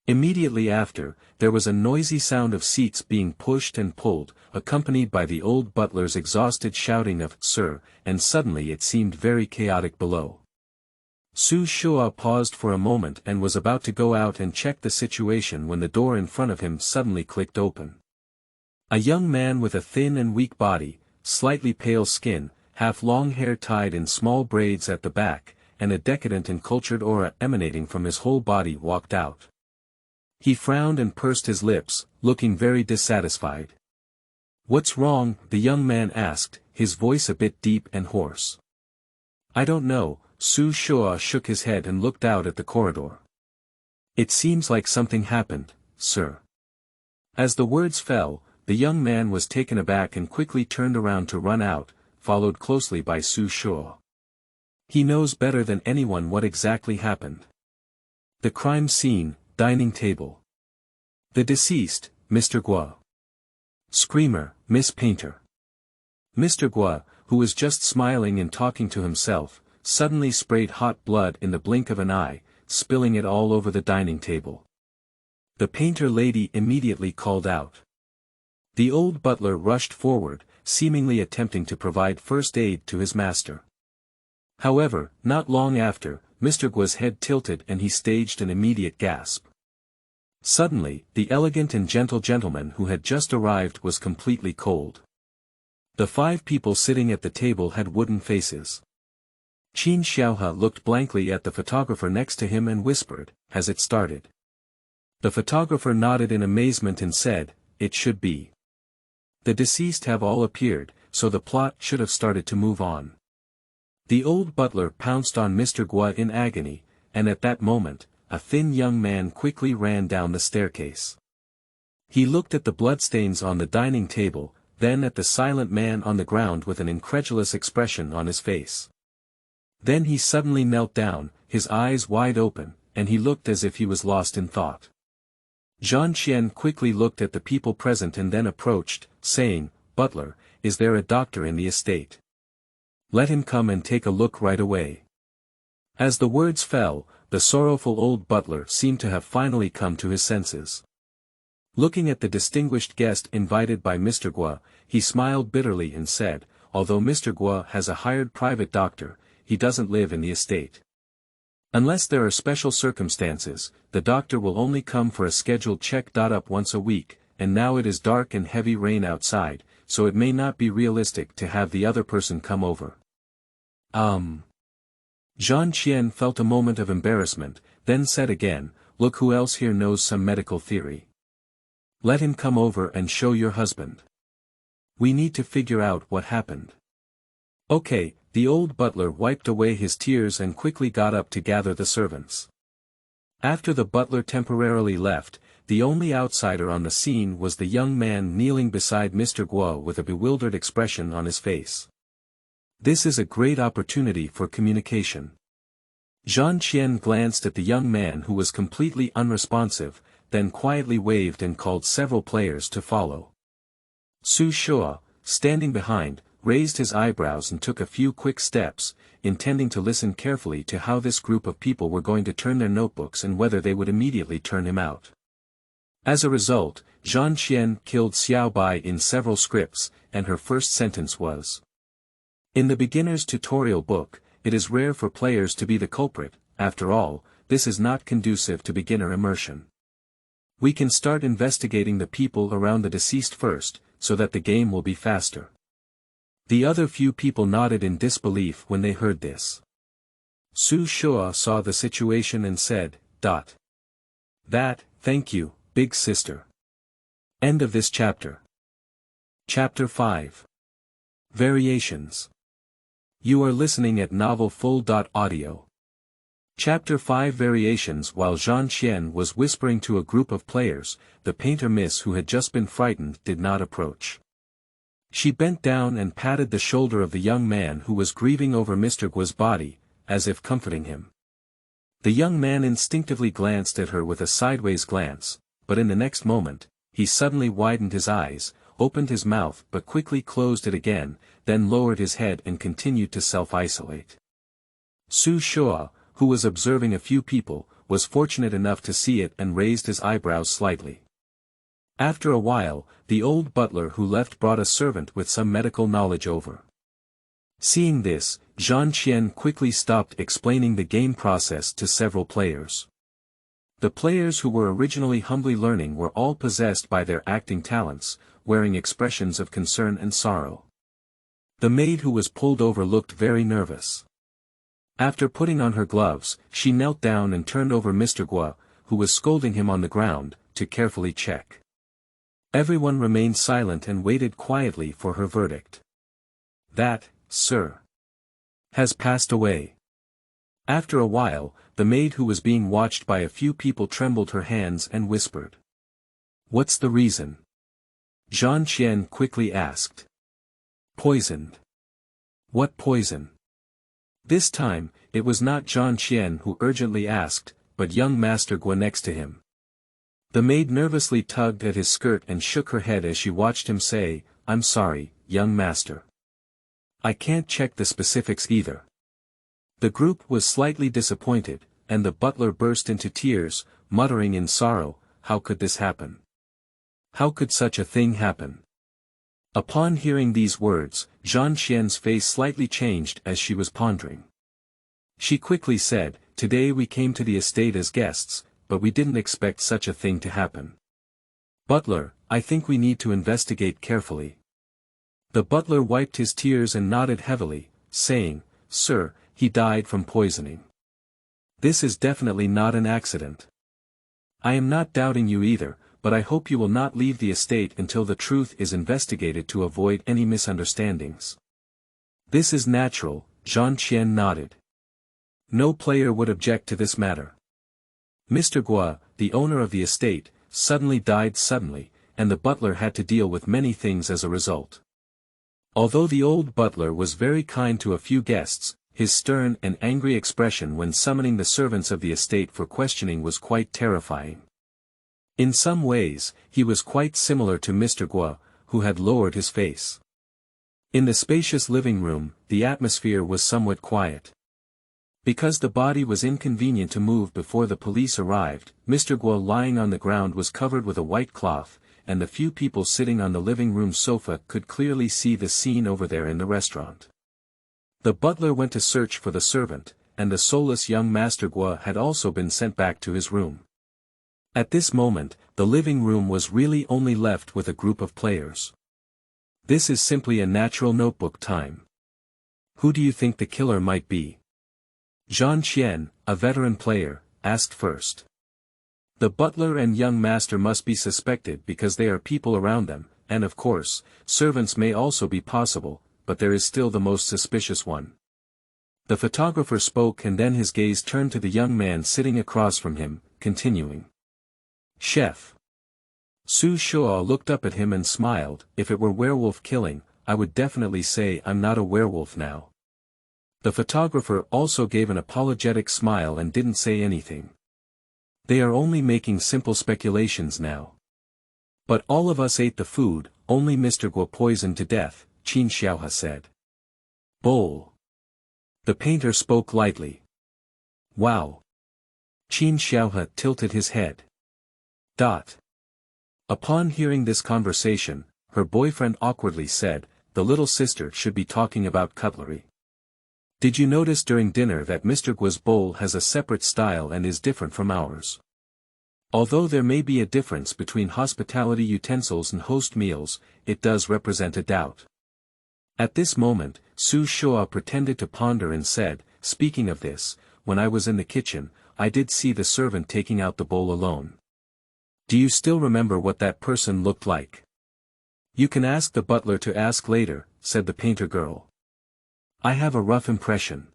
Immediately after, there was a noisy sound of seats being pushed and pulled, accompanied by the old butler's exhausted shouting of "Sir," and suddenly it seemed very chaotic below. Xu Shuo paused for a moment and was about to go out and check the situation when the door in front of him suddenly clicked open. A young man with a thin and weak body, slightly pale skin, half long hair tied in small braids at the back, and a decadent and cultured aura emanating from his whole body walked out. He frowned and pursed his lips, looking very dissatisfied. "What's wrong?" the young man asked, his voice a bit deep and hoarse. "I don't know," Xu Shuo shook his head and looked out at the corridor. "It seems like something happened, sir." As the words fell, the young man was taken aback and quickly turned around to run out, followed closely by Xu Shuo. He knows better than anyone what exactly happened. The crime scene, dining table. The deceased, Mr. Guo. Screamer, Miss Painter. Mr. Guo, who was just smiling and talking to himself, suddenly sprayed hot blood in the blink of an eye, spilling it all over the dining table. The painter lady immediately called out. The old butler rushed forward, seemingly attempting to provide first aid to his master. However, not long after, Mr. Guo's head tilted and he staged an immediate gasp. Suddenly, the elegant and gentle gentleman who had just arrived was completely cold. The 5 people sitting at the table had wooden faces. Qin Xiaohe looked blankly at the photographer next to him and whispered, "Has it started?" The photographer nodded in amazement and said, "It should be. The deceased have all appeared, so the plot should have started to move on." The old butler pounced on Mr. Guo in agony, and at that moment, a thin young man quickly ran down the staircase. He looked at the bloodstains on the dining table, then at the silent man on the ground with an incredulous expression on his face. Then he suddenly knelt down, his eyes wide open, and he looked as if he was lost in thought. Zhang Qian quickly looked at the people present and then approached, saying, "Butler, is there a doctor in the estate? Let him come and take a look right away." As the words fell, the sorrowful old butler seemed to have finally come to his senses. Looking at the distinguished guest invited by Mr. Guo, he smiled bitterly and said, although Mr. Guo has a hired private doctor, he doesn't live in the estate. Unless there are special circumstances, the doctor will only come for a scheduled check-up once a week, and now it is dark and heavy rain outside, so it may not be realistic to have the other person come over. Zhang Qian felt a moment of embarrassment, then said again, look who else here knows some medical theory. Let him come over and show your husband. We need to figure out what happened. Okay, the old butler wiped away his tears and quickly got up to gather the servants. After the butler temporarily left, the only outsider on the scene was the young man kneeling beside Mr. Guo with a bewildered expression on his face. This is a great opportunity for communication. Zhang Qian glanced at the young man who was completely unresponsive, then quietly waved and called several players to follow. Xu Shuo, standing behind, raised his eyebrows and took a few quick steps, intending to listen carefully to how this group of people were going to turn their notebooks and whether they would immediately turn him out. As a result, Zhang Qian killed Xiao Bai in several scripts, and her first sentence was, in the beginner's tutorial book, it is rare for players to be the culprit. After all, this is not conducive to beginner immersion. We can start investigating the people around the deceased first, so that the game will be faster. The other few people nodded in disbelief when they heard this. Xu Shuo saw the situation and said, Thank you, big sister. End of this chapter. Chapter 5. Variations. You are listening at novelfull.audio. Chapter 5 Variations. While Zhang Qian was whispering to a group of players, the painter miss who had just been frightened did not approach. She bent down and patted the shoulder of the young man who was grieving over Mr. Guo's body, as if comforting him. The young man instinctively glanced at her with a sideways glance, but in the next moment, he suddenly widened his eyes, opened his mouth but quickly closed it again, then lowered his head and continued to self-isolate. Xu Shuo, who was observing a few people, was fortunate enough to see it and raised his eyebrows slightly. After a while, the old butler who left brought a servant with some medical knowledge over. Seeing this, Zhang Qian quickly stopped explaining the game process to several players. The players who were originally humbly learning were all possessed by their acting talents, wearing expressions of concern and sorrow. The maid who was pulled over looked very nervous. After putting on her gloves, she knelt down and turned over Mr. Guo, who was scolding him on the ground, to carefully check. Everyone remained silent and waited quietly for her verdict. That, sir, has passed away. After a while, the maid who was being watched by a few people trembled her hands and whispered. What's the reason? Zhang Qian quickly asked. Poisoned. What poison? This time, it was not Zhang Qian who urgently asked, but young Master Guo next to him. The maid nervously tugged at his skirt and shook her head as she watched him say, I'm sorry, young master. I can't check the specifics either. The group was slightly disappointed, and the butler burst into tears, muttering in sorrow, how could this happen? How could such a thing happen? Upon hearing these words, Zhang Qian's face slightly changed as she was pondering. She quickly said, Today we came to the estate as guests, but we didn't expect such a thing to happen. Butler, I think we need to investigate carefully. The butler wiped his tears and nodded heavily, saying, Sir, he died from poisoning. This is definitely not an accident. I am not doubting you either, but I hope you will not leave the estate until the truth is investigated to avoid any misunderstandings. This is natural, Zhang Qian nodded. No player would object to this matter. Mr. Guo, the owner of the estate, suddenly died suddenly, and the butler had to deal with many things as a result. Although the old butler was very kind to a few guests, his stern and angry expression when summoning the servants of the estate for questioning was quite terrifying. In some ways, he was quite similar to Mr. Guo, who had lowered his face. In the spacious living room, the atmosphere was somewhat quiet. Because the body was inconvenient to move before the police arrived, Mr. Guo lying on the ground was covered with a white cloth, and the few people sitting on the living room sofa could clearly see the scene over there in the restaurant. The butler went to search for the servant, and the soulless young Master Guo had also been sent back to his room. At this moment, the living room was really only left with a group of players. This is simply a natural notebook time. Who do you think the killer might be? Zhang Qian, a veteran player, asked first. The butler and young master must be suspected because they are people around them, and of course, servants may also be possible, but there is still the most suspicious one. The photographer spoke and then his gaze turned to the young man sitting across from him, continuing. Chef. Xu Shuo looked up at him and smiled. If it were werewolf killing, I would definitely say I'm not a werewolf now. The photographer also gave an apologetic smile and didn't say anything. They are only making simple speculations now. But all of us ate the food, only Mr. Guo poisoned to death, Qin Xiaohe said. Bowl. The painter spoke lightly. Wow. Qin Xiaohe tilted his head. Upon hearing this conversation, her boyfriend awkwardly said, the little sister should be talking about cutlery. Did you notice during dinner that Mr. Guo's bowl has a separate style and is different from ours? Although there may be a difference between hospitality utensils and host meals, it does represent a doubt. At this moment, Xu Shuo pretended to ponder and said, speaking of this, when I was in the kitchen, I did see the servant taking out the bowl alone. Do you still remember what that person looked like? You can ask the butler to ask later, said the painter girl. I have a rough impression.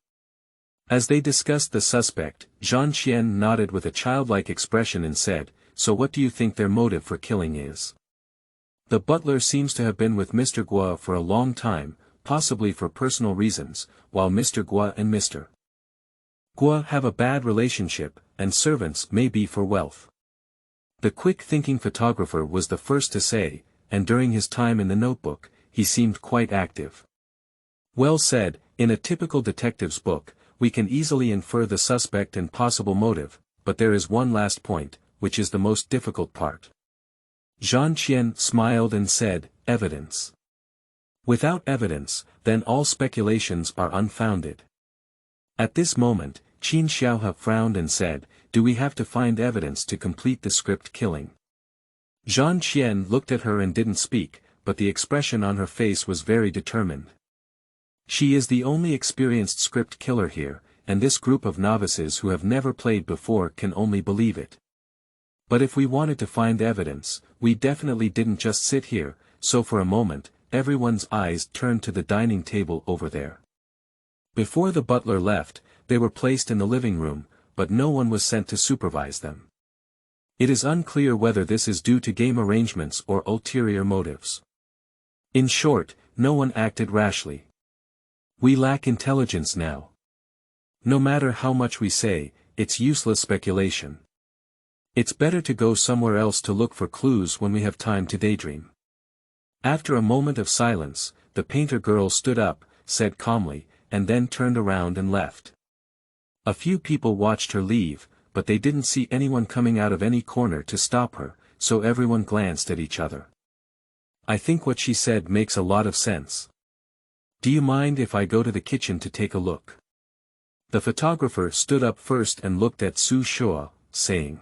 As they discussed the suspect, Zhang Qian nodded with a childlike expression and said, so what do you think their motive for killing is? The butler seems to have been with Mr. Guo for a long time, possibly for personal reasons, while Mr. Guo and Mr. Guo have a bad relationship, and servants may be for wealth. The quick-thinking photographer was the first to say, and during his time in the notebook, he seemed quite active. Well said, in a typical detective's book, we can easily infer the suspect and possible motive, but there is one last point, which is the most difficult part. Zhang Qian smiled and said, evidence. Without evidence, then all speculations are unfounded. At this moment, Qin Xiaohe frowned and said, do we have to find evidence to complete the script killing? Zhang Qian looked at her and didn't speak, but the expression on her face was very determined. She is the only experienced script killer here, and this group of novices who have never played before can only believe it. But if we wanted to find evidence, we definitely didn't just sit here, so for a moment, everyone's eyes turned to the dining table over there. Before the butler left, they were placed in the living room, but no one was sent to supervise them. It is unclear whether this is due to game arrangements or ulterior motives. In short, no one acted rashly. We lack intelligence now. No matter how much we say, it's useless speculation. It's better to go somewhere else to look for clues when we have time to daydream. After a moment of silence, the painter girl stood up, said calmly, and then turned around and left. A few people watched her leave, but they didn't see anyone coming out of any corner to stop her, so everyone glanced at each other. I think what she said makes a lot of sense. Do you mind if I go to the kitchen to take a look? The photographer stood up first and looked at Xu Shuo, saying.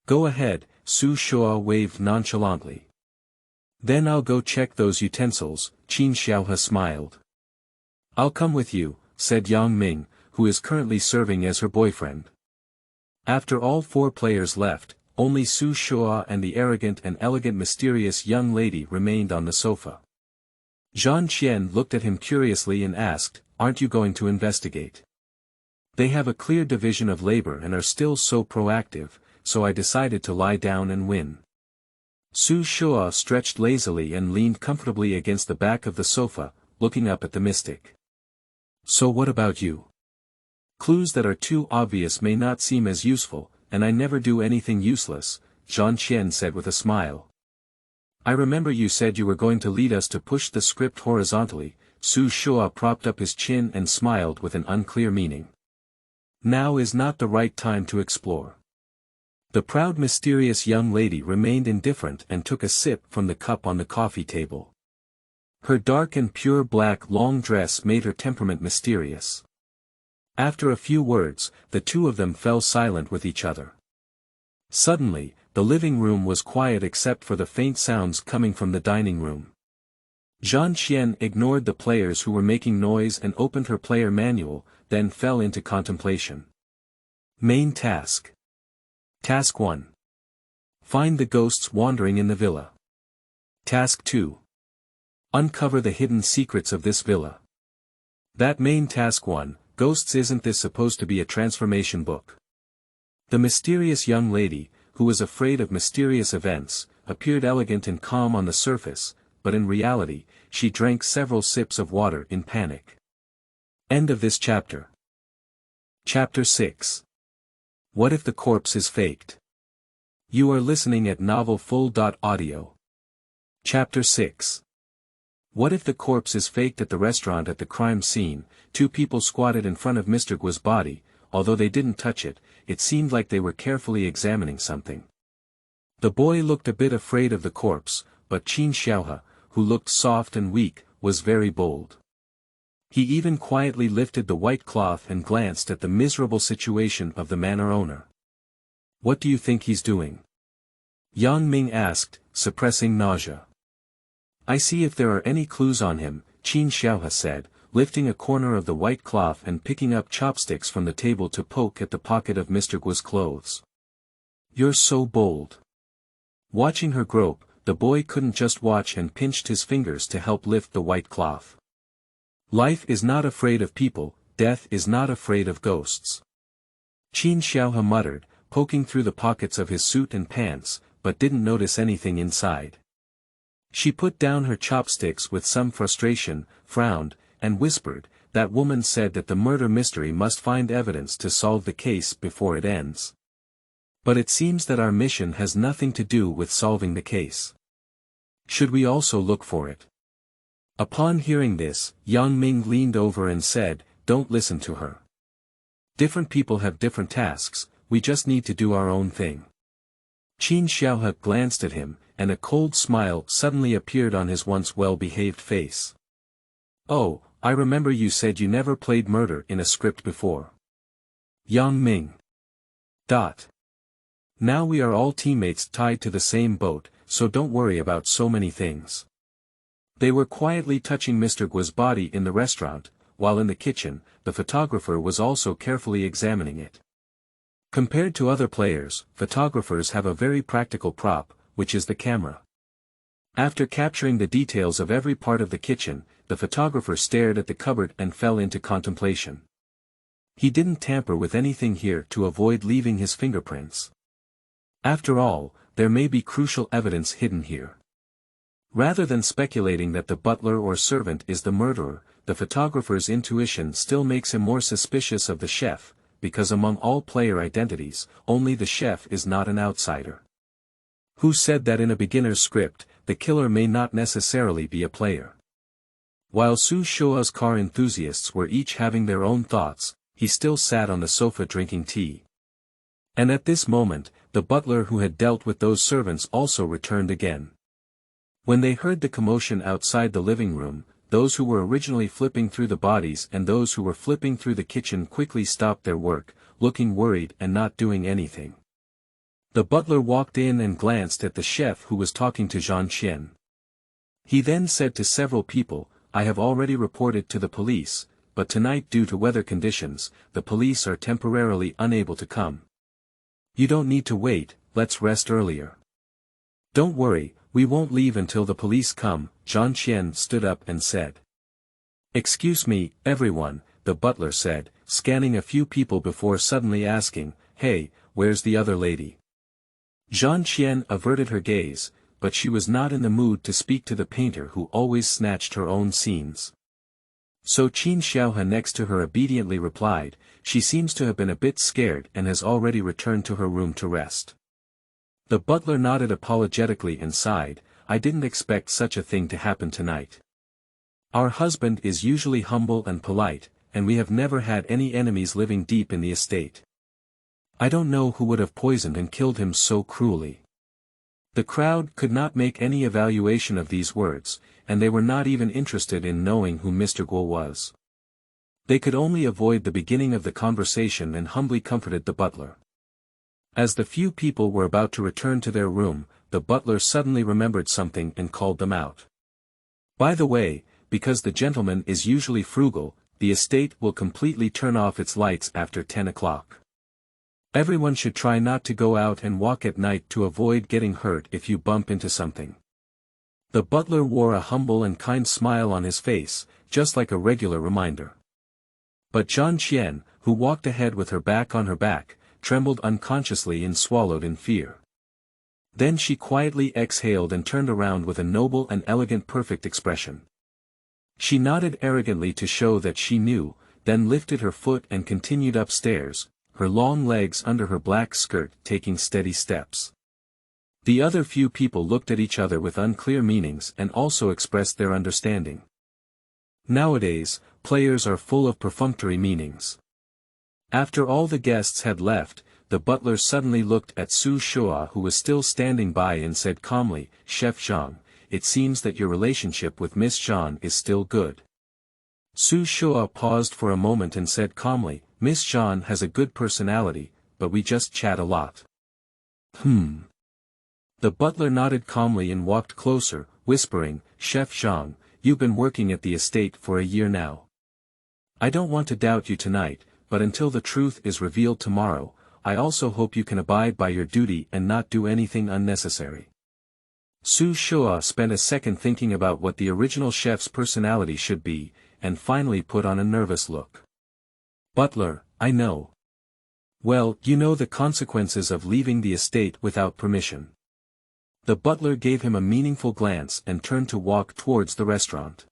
Go ahead, Xu Shuo waved nonchalantly. Then I'll go check those utensils, Qin Xiaohe smiled. I'll come with you, said Yang Ming, who is currently serving as her boyfriend. After all four players left, only Xu Shuo and the arrogant and elegant mysterious young lady remained on the sofa. Zhang Qian looked at him curiously and asked, aren't you going to investigate? They have a clear division of labor and are still so proactive, so I decided to lie down and win. Xu Shuo stretched lazily and leaned comfortably against the back of the sofa, looking up at the mystic. So what about you? Clues that are too obvious may not seem as useful, and I never do anything useless, Zhang Qian said with a smile. I remember you said you were going to lead us to push the script horizontally. Xu Shuo propped up his chin and smiled with an unclear meaning. Now is not the right time to explore. The proud mysterious young lady remained indifferent and took a sip from the cup on the coffee table. Her dark and pure black long dress made her temperament mysterious. After a few words, the two of them fell silent with each other. Suddenly, the living room was quiet except for the faint sounds coming from the dining room. Zhang Qian ignored the players who were making noise and opened her player manual, then fell into contemplation. Main task. Task 1. Find the ghosts wandering in the villa. Task 2. Uncover the hidden secrets of this villa. That main task 1, Ghosts, isn't this supposed to be a transformation book? The mysterious young lady, who was afraid of mysterious events, appeared elegant and calm on the surface, but in reality, she drank several sips of water in panic. End of this chapter. Chapter 6. What if the corpse is faked? You are listening at novelfull.audio. Chapter 6. What if the corpse is faked? At the restaurant at the crime scene, two people squatted in front of Mr. Guo's body. Although they didn't touch it, it seemed like they were carefully examining something. The boy looked a bit afraid of the corpse, but Qin Xiaohe, who looked soft and weak, was very bold. He even quietly lifted the white cloth and glanced at the miserable situation of the manor owner. What do you think he's doing? Yang Ming asked, suppressing nausea. I see if there are any clues on him, Qin Xiaohe said, lifting a corner of the white cloth and picking up chopsticks from the table to poke at the pocket of Mr. Guo's clothes. You're so bold. Watching her grope, the boy couldn't just watch and pinched his fingers to help lift the white cloth. Life is not afraid of people, death is not afraid of ghosts. Qin Xiaohe muttered, poking through the pockets of his suit and pants, but didn't notice anything inside. She put down her chopsticks with some frustration, frowned, and whispered, that woman said that the murder mystery must find evidence to solve the case before it ends. But it seems that our mission has nothing to do with solving the case. Should we also look for it? Upon hearing this, Yang Ming leaned over and said, don't listen to her. Different people have different tasks, we just need to do our own thing. Qin Xiaohe glanced at him, and a cold smile suddenly appeared on his once well-behaved face. Oh, I remember you said you never played murder in a script before. Yang Ming. Now we are all teammates tied to the same boat, so don't worry about so many things. They were quietly touching Mr. Guo's body in the restaurant, while in the kitchen, the photographer was also carefully examining it. Compared to other players, photographers have a very practical prop, which is the camera. After capturing the details of every part of the kitchen, the photographer stared at the cupboard and fell into contemplation. He didn't tamper with anything here to avoid leaving his fingerprints. After all, there may be crucial evidence hidden here. Rather than speculating that the butler or servant is the murderer, the photographer's intuition still makes him more suspicious of the chef, because among all player identities, only the chef is not an outsider. Who said that in a beginner's script, the killer may not necessarily be a player? While Xu Shuo's car enthusiasts were each having their own thoughts, he still sat on the sofa drinking tea. And at this moment, the butler who had dealt with those servants also returned again. When they heard the commotion outside the living room, those who were originally flipping through the bodies and those who were flipping through the kitchen quickly stopped their work, looking worried and not doing anything. The butler walked in and glanced at the chef who was talking to Zhang Qian. He then said to several people, I have already reported to the police, but tonight due to weather conditions, the police are temporarily unable to come. You don't need to wait, let's rest earlier. Don't worry, we won't leave until the police come, Zhang Qian stood up and said. Excuse me, everyone, the butler said, scanning a few people before suddenly asking, hey, where's the other lady? Zhang Qian averted her gaze, but she was not in the mood to speak to the painter who always snatched her own scenes. So Qin Xiaohe next to her obediently replied, she seems to have been a bit scared and has already returned to her room to rest. The butler nodded apologetically and sighed, I didn't expect such a thing to happen tonight. Our husband is usually humble and polite, and we have never had any enemies living deep in the estate. I don't know who would have poisoned and killed him so cruelly." The crowd could not make any evaluation of these words, and they were not even interested in knowing who Mr. Guo was. They could only avoid the beginning of the conversation and humbly comforted the butler. As the few people were about to return to their room, the butler suddenly remembered something and called them out. "By the way, because the gentleman is usually frugal, the estate will completely turn off its lights after 10 o'clock. Everyone should try not to go out and walk at night to avoid getting hurt if you bump into something." The butler wore a humble and kind smile on his face, just like a regular reminder. But Zhang Qian, who walked ahead with her back on her back, trembled unconsciously and swallowed in fear. Then she quietly exhaled and turned around with a noble and elegant perfect expression. She nodded arrogantly to show that she knew, then lifted her foot and continued upstairs, her long legs under her black skirt taking steady steps. The other few people looked at each other with unclear meanings and also expressed their understanding. Nowadays, players are full of perfunctory meanings. After all the guests had left, the butler suddenly looked at Xu Shuo, who was still standing by, and said calmly, "Chef Zhang, it seems that your relationship with Miss Zhang is still good." Xu Shuo paused for a moment and said calmly, "Miss Zhang has a good personality, but we just chat a lot." The butler nodded calmly and walked closer, whispering, "Chef Zhang, you've been working at the estate for a year now. I don't want to doubt you tonight, but until the truth is revealed tomorrow, I also hope you can abide by your duty and not do anything unnecessary." Xu Shuo spent a second thinking about what the original chef's personality should be, and finally put on a nervous look. "Butler, I know. Well, you know the consequences of leaving the estate without permission." The butler gave him a meaningful glance and turned to walk towards the restaurant.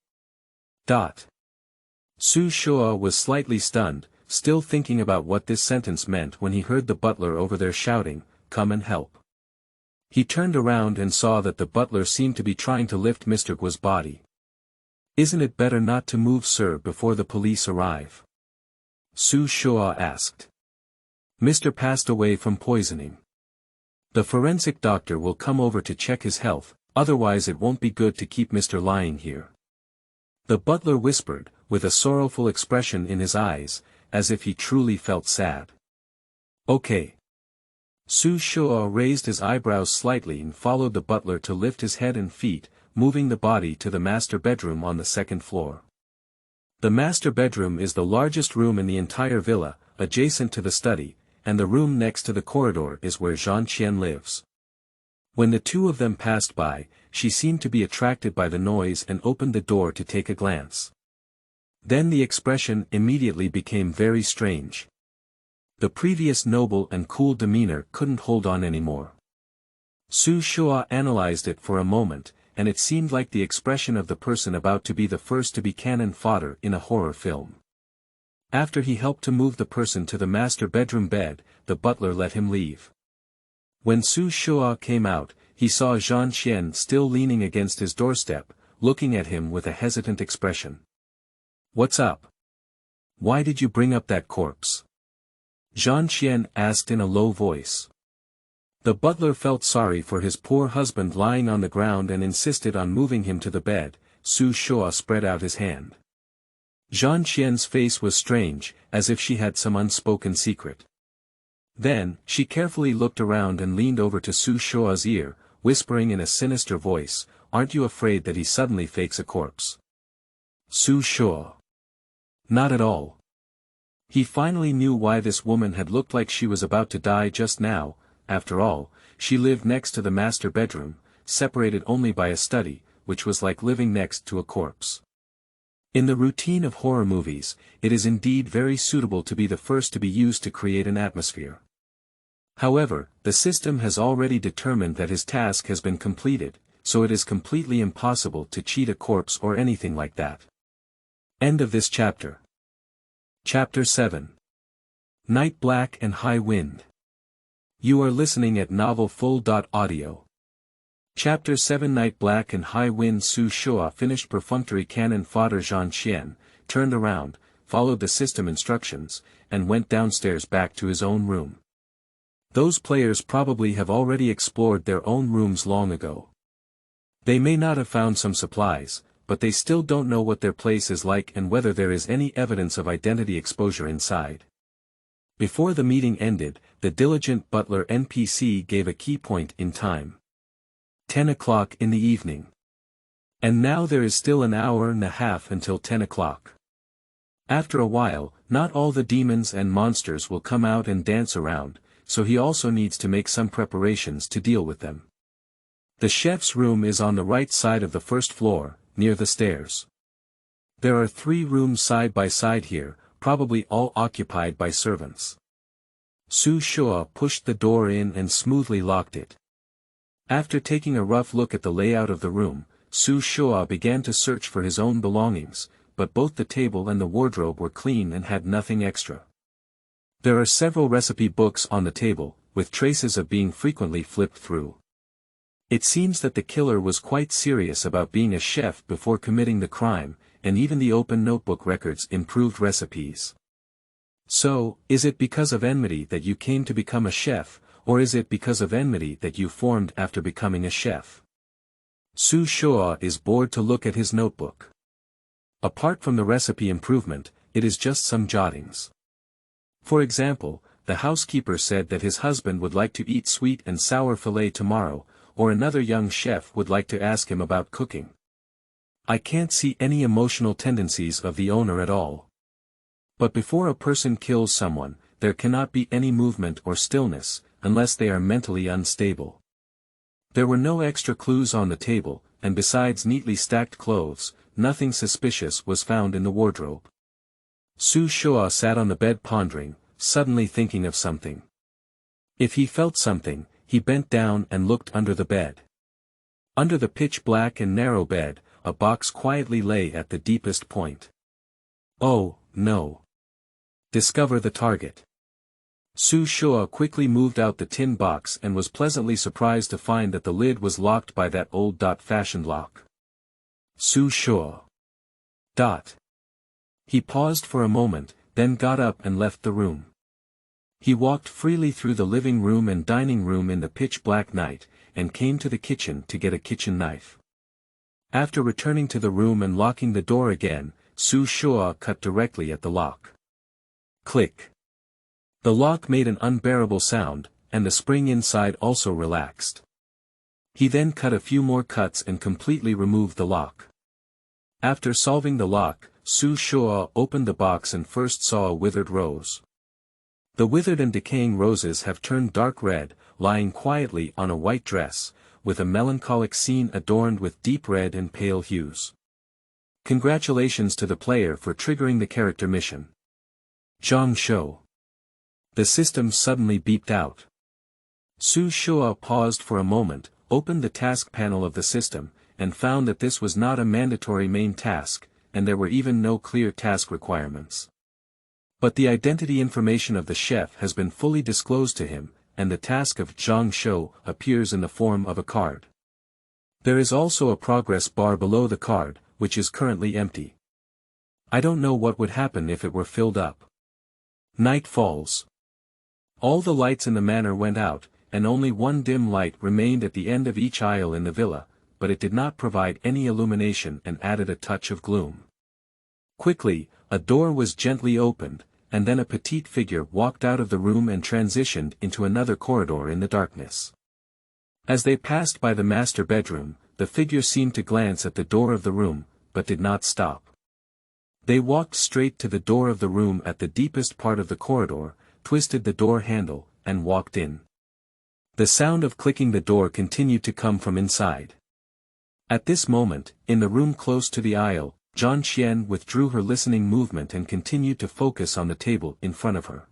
Xu Shuo was slightly stunned, still thinking about what this sentence meant, when he heard the butler over there shouting, "Come and help." He turned around and saw that the butler seemed to be trying to lift Mr. Guo's body. "Isn't it better not to move, sir, before the police arrive?" Xu Shuo asked. "Mr. passed away from poisoning. The forensic doctor will come over to check his health, otherwise it won't be good to keep Mr. lying here." The butler whispered, with a sorrowful expression in his eyes, as if he truly felt sad. "Okay." Xu Shuo raised his eyebrows slightly and followed the butler to lift his head and feet, moving the body to the master bedroom on the second floor. The master bedroom is the largest room in the entire villa, adjacent to the study, and the room next to the corridor is where Zhang Qian lives. When the two of them passed by, she seemed to be attracted by the noise and opened the door to take a glance. Then the expression immediately became very strange. The previous noble and cool demeanor couldn't hold on anymore. Xu Shuo analyzed it for a moment, and it seemed like the expression of the person about to be the first to be cannon fodder in a horror film. After he helped to move the person to the master bedroom bed, the butler let him leave. When Xu Shuo came out, he saw Zhang Qian still leaning against his doorstep, looking at him with a hesitant expression. "What's up? Why did you bring up that corpse?" Zhang Qian asked in a low voice. The butler felt sorry for his poor husband lying on the ground and insisted on moving him to the bed. Xu Shuo spread out his hand. Zhang Qian's face was strange, as if she had some unspoken secret. Then, she carefully looked around and leaned over to Xu Shuo's ear, whispering in a sinister voice, "Aren't you afraid that he suddenly fakes a corpse?" Xu Shuo. Not at all. He finally knew why this woman had looked like she was about to die just now. After all, she lived next to the master bedroom, separated only by a study, which was like living next to a corpse. In the routine of horror movies, it is indeed very suitable to be the first to be used to create an atmosphere. However, the system has already determined that his task has been completed, so it is completely impossible to cheat a corpse or anything like that. End of this chapter. Chapter 7. Night Black and High Wind. You are listening at novelfull.audio. Chapter 7. Night Black and High Wind. Xu Shuo finished perfunctory cannon fodder. Zhang Qian turned around, followed the system instructions, and went downstairs back to his own room. Those players probably have already explored their own rooms long ago. They may not have found some supplies, but they still don't know what their place is like and whether there is any evidence of identity exposure inside. Before the meeting ended, the diligent butler NPC gave a key point in time. 10 o'clock in the evening. And now there is still an hour and a half until 10 o'clock. After a while, not all the demons and monsters will come out and dance around, so he also needs to make some preparations to deal with them. The chef's room is on the right side of the first floor, near the stairs. There are 3 rooms side by side here, probably all occupied by servants. Xu Shuo pushed the door in and smoothly locked it. After taking a rough look at the layout of the room, Xu Shuo began to search for his own belongings, but both the table and the wardrobe were clean and had nothing extra. There are several recipe books on the table, with traces of being frequently flipped through. It seems that the killer was quite serious about being a chef before committing the crime, and even the open notebook records improved recipes. So, is it because of enmity that you came to become a chef, or is it because of enmity that you formed after becoming a chef? Xu Shuo is bored to look at his notebook. Apart from the recipe improvement, it is just some jottings. For example, the housekeeper said that his husband would like to eat sweet and sour filet tomorrow, or another young chef would like to ask him about cooking. I can't see any emotional tendencies of the owner at all. But before a person kills someone, there cannot be any movement or stillness, unless they are mentally unstable. There were no extra clues on the table, and besides neatly stacked clothes, nothing suspicious was found in the wardrobe. Xu Shuo sat on the bed pondering, suddenly thinking of something. If he felt something, he bent down and looked under the bed. Under the pitch-black and narrow bed, a box quietly lay at the deepest point. Oh, no. Discover the target. Xu Shuo quickly moved out the tin box and was pleasantly surprised to find that the lid was locked by that old-fashioned lock. Xu Shuo. He paused for a moment, then got up and left the room. He walked freely through the living room and dining room in the pitch-black night, and came to the kitchen to get a kitchen knife. After returning to the room and locking the door again, Xu Shuo cut directly at the lock. Click. The lock made an unbearable sound, and the spring inside also relaxed. He then cut a few more cuts and completely removed the lock. After solving the lock, Xu Shuo opened the box and first saw a withered rose. The withered and decaying roses have turned dark red, lying quietly on a white dress, with a melancholic scene adorned with deep red and pale hues. Congratulations to the player for triggering the character mission. Zhang Shou. The system suddenly beeped out. Xu Shuo paused for a moment, opened the task panel of the system, and found that this was not a mandatory main task, and there were even no clear task requirements. But the identity information of the chef has been fully disclosed to him, and the task of Zhang Shou appears in the form of a card. There is also a progress bar below the card, which is currently empty. I don't know what would happen if it were filled up. Night falls. All the lights in the manor went out, and only one dim light remained at the end of each aisle in the villa, but it did not provide any illumination and added a touch of gloom. Quickly, a door was gently opened, and then a petite figure walked out of the room and transitioned into another corridor in the darkness. As they passed by the master bedroom, the figure seemed to glance at the door of the room, but did not stop. They walked straight to the door of the room at the deepest part of the corridor, twisted the door handle, and walked in. The sound of clicking the door continued to come from inside. At this moment, in the room close to the aisle, Zhang Qian withdrew her listening movement and continued to focus on the table in front of her.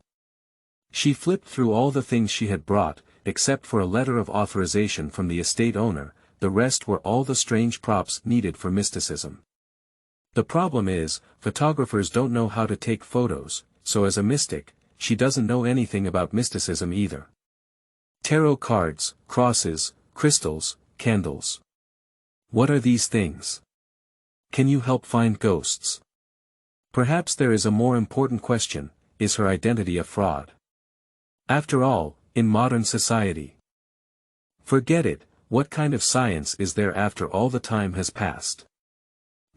She flipped through all the things she had brought, except for a letter of authorization from the estate owner. The rest were all the strange props needed for mysticism. The problem is, photographers don't know how to take photos, so as a mystic, she doesn't know anything about mysticism either. Tarot cards, crosses, crystals, candles. What are these things? Can you help find ghosts? Perhaps there is a more important question: is her identity a fraud? After all, in modern society. Forget it, what kind of science is there after all the time has passed?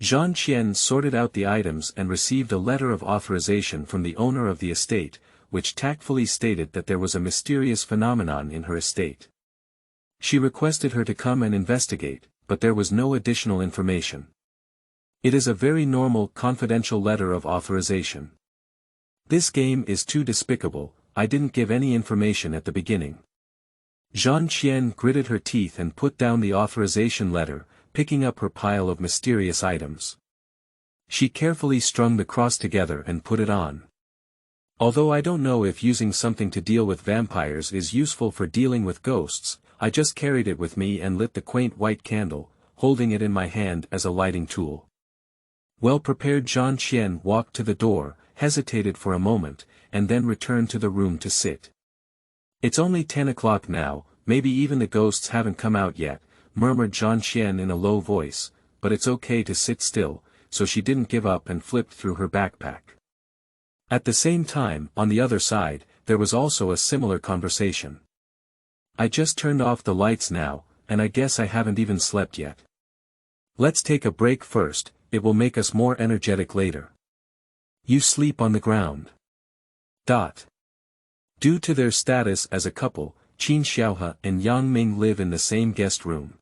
Zhang Qian sorted out the items and received a letter of authorization from the owner of the estate, which tactfully stated that there was a mysterious phenomenon in her estate. She requested her to come and investigate, but there was no additional information. It is a very normal confidential letter of authorization. This game is too despicable, I didn't give any information at the beginning. Zhang Qian gritted her teeth and put down the authorization letter, picking up her pile of mysterious items. She carefully strung the cross together and put it on. Although I don't know if using something to deal with vampires is useful for dealing with ghosts, I just carried it with me and lit the quaint white candle, holding it in my hand as a lighting tool. Well-prepared Zhang Qian walked to the door, hesitated for a moment, and then returned to the room to sit. It's only 10 o'clock now, maybe even the ghosts haven't come out yet, murmured Zhang Qian in a low voice, but it's okay to sit still, so she didn't give up and flipped through her backpack. At the same time, on the other side, there was also a similar conversation. I just turned off the lights now, and I guess I haven't even slept yet. Let's take a break first, it will make us more energetic later. You sleep on the ground. Due to their status as a couple, Qin Xiaohe and Yang Ming live in the same guest room.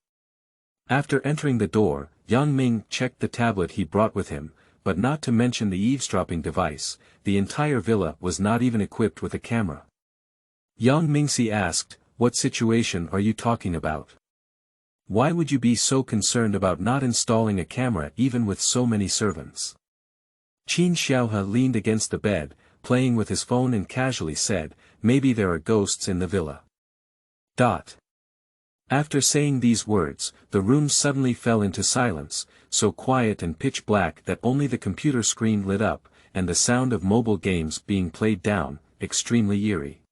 After entering the door, Yang Ming checked the tablet he brought with him, but not to mention the eavesdropping device, the entire villa was not even equipped with a camera. Yang Mingxi asked, "What situation are you talking about? Why would you be so concerned about not installing a camera even with so many servants?" Qin Xiaohe leaned against the bed, playing with his phone and casually said, "Maybe there are ghosts in the villa." After saying these words, the room suddenly fell into silence, so quiet and pitch black that only the computer screen lit up, and the sound of mobile games being played down, extremely eerie.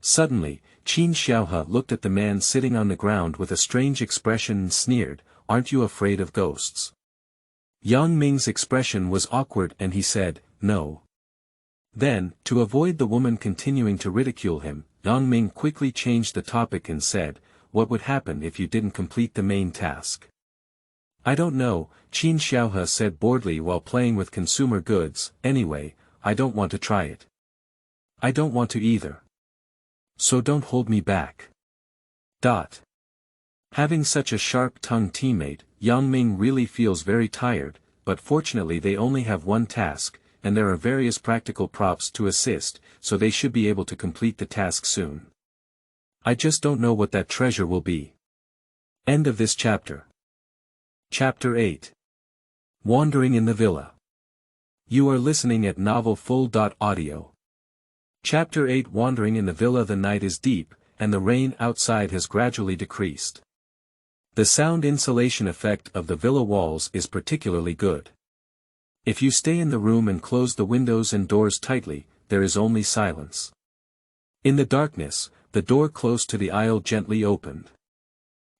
Suddenly, Qin Xiaohe looked at the man sitting on the ground with a strange expression and sneered, "Aren't you afraid of ghosts?" Yang Ming's expression was awkward and he said, "No." Then, to avoid the woman continuing to ridicule him, Yang Ming quickly changed the topic and said, "What would happen if you didn't complete the main task?" "I don't know," Qin Xiaohe said boredly while playing with consumer goods, "anyway, I don't want to try it." "I don't want to either. So don't hold me back." Having such a sharp-tongued teammate, Yang Ming really feels very tired, but fortunately they only have one task, and there are various practical props to assist, so they should be able to complete the task soon. I just don't know what that treasure will be. End of this chapter. Chapter 8. Wandering in the Villa. You are listening at novelfull.audio. Chapter 8. Wandering in the Villa. The night is deep, and the rain outside has gradually decreased. The sound insulation effect of the villa walls is particularly good. If you stay in the room and close the windows and doors tightly, there is only silence. In the darkness, the door close to the aisle gently opened.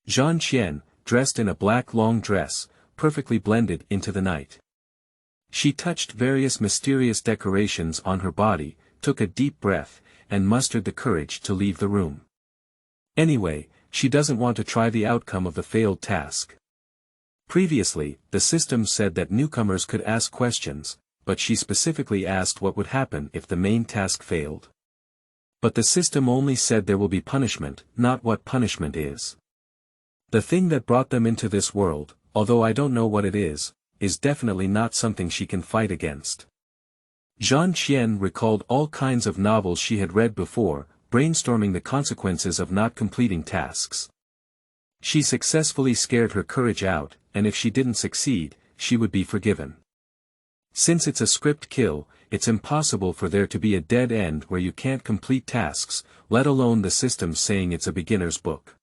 Zhang Qian, dressed in a black long dress, perfectly blended into the night. She touched various mysterious decorations on her body, took a deep breath, and mustered the courage to leave the room. Anyway, she doesn't want to try the outcome of the failed task. Previously, the system said that newcomers could ask questions, but she specifically asked what would happen if the main task failed. But the system only said there will be punishment, not what punishment is. The thing that brought them into this world, although I don't know what it is definitely not something she can fight against. Zhang Qian recalled all kinds of novels she had read before, brainstorming the consequences of not completing tasks. She successfully scared her courage out, and if she didn't succeed, she would be forgiven. Since it's a script kill, it's impossible for there to be a dead end where you can't complete tasks, let alone the system saying it's a beginner's book.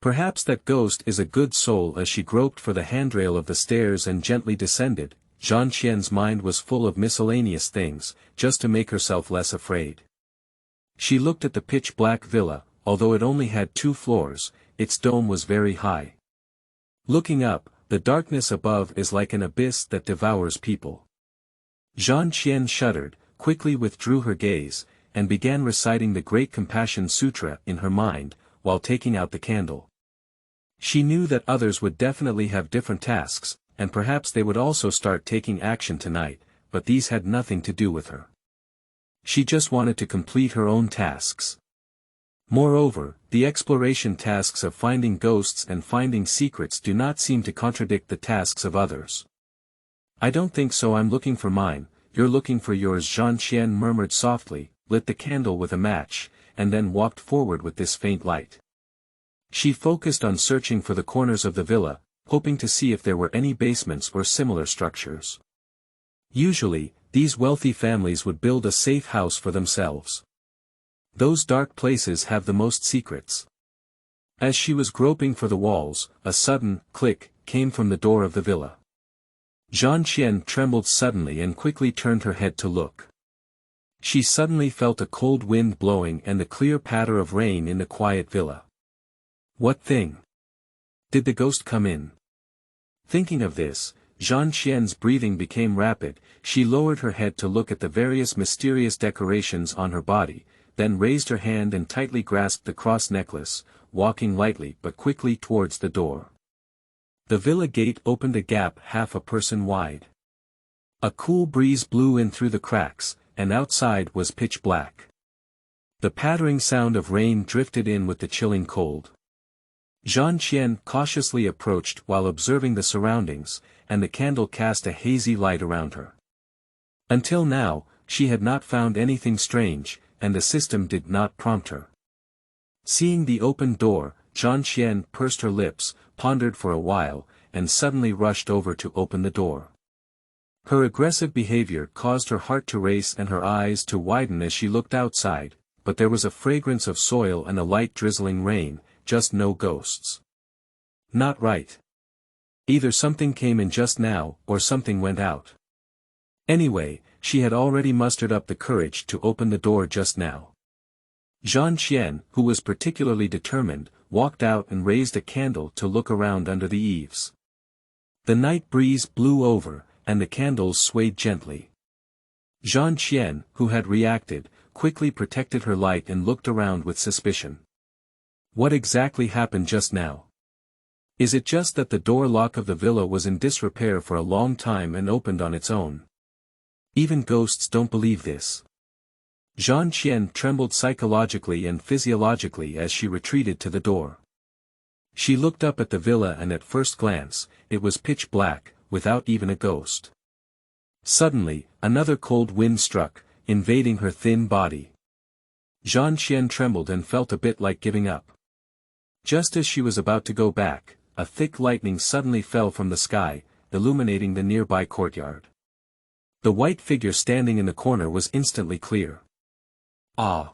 Perhaps that ghost is a good soul. As she groped for the handrail of the stairs and gently descended, Zhang Qian's mind was full of miscellaneous things, just to make herself less afraid. She looked at the pitch-black villa, although it only had 2 floors, its dome was very high. Looking up, the darkness above is like an abyss that devours people. Zhan Qian shuddered, quickly withdrew her gaze, and began reciting the Great Compassion Sutra in her mind, while taking out the candle. She knew that others would definitely have different tasks, and perhaps they would also start taking action tonight, but these had nothing to do with her. She just wanted to complete her own tasks. Moreover, the exploration tasks of finding ghosts and finding secrets do not seem to contradict the tasks of others. I don't think so. I'm looking for mine, you're looking for yours. Zhan Qian murmured softly, lit the candle with a match, and then walked forward with this faint light. She focused on searching for the corners of the villa, hoping to see if there were any basements or similar structures. Usually, these wealthy families would build a safe house for themselves. Those dark places have the most secrets. As she was groping for the walls, a sudden click came from the door of the villa. Zhan Qian trembled suddenly and quickly turned her head to look. She suddenly felt a cold wind blowing and the clear patter of rain in the quiet villa. What thing? Did the ghost come in? Thinking of this, Zhan Qian's breathing became rapid. She lowered her head to look at the various mysterious decorations on her body, then raised her hand and tightly grasped the cross necklace, walking lightly but quickly towards the door. The villa gate opened a gap half a person wide. A cool breeze blew in through the cracks, and outside was pitch black. The pattering sound of rain drifted in with the chilling cold. Zhan Qian cautiously approached while observing the surroundings, and the candle cast a hazy light around her. Until now, she had not found anything strange, and the system did not prompt her. Seeing the open door, Zhan Qian pursed her lips, pondered for a while, and suddenly rushed over to open the door. Her aggressive behavior caused her heart to race and her eyes to widen as she looked outside, but there was a fragrance of soil and a light drizzling rain, just no ghosts. Not right. Either something came in just now, or something went out. Anyway, she had already mustered up the courage to open the door just now. Zhan Qian, who was particularly determined, walked out and raised a candle to look around under the eaves. The night breeze blew over, and the candles swayed gently. Zhan Qian, who had reacted, quickly protected her light and looked around with suspicion. What exactly happened just now? Is it just that the door lock of the villa was in disrepair for a long time and opened on its own? Even ghosts don't believe this. Zhan Qian trembled psychologically and physiologically as she retreated to the door. She looked up at the villa and at first glance, it was pitch black, without even a ghost. Suddenly, another cold wind struck, invading her thin body. Zhan Qian trembled and felt a bit like giving up. Just as she was about to go back, a thick lightning suddenly fell from the sky, illuminating the nearby courtyard. The white figure standing in the corner was instantly clear. Ah!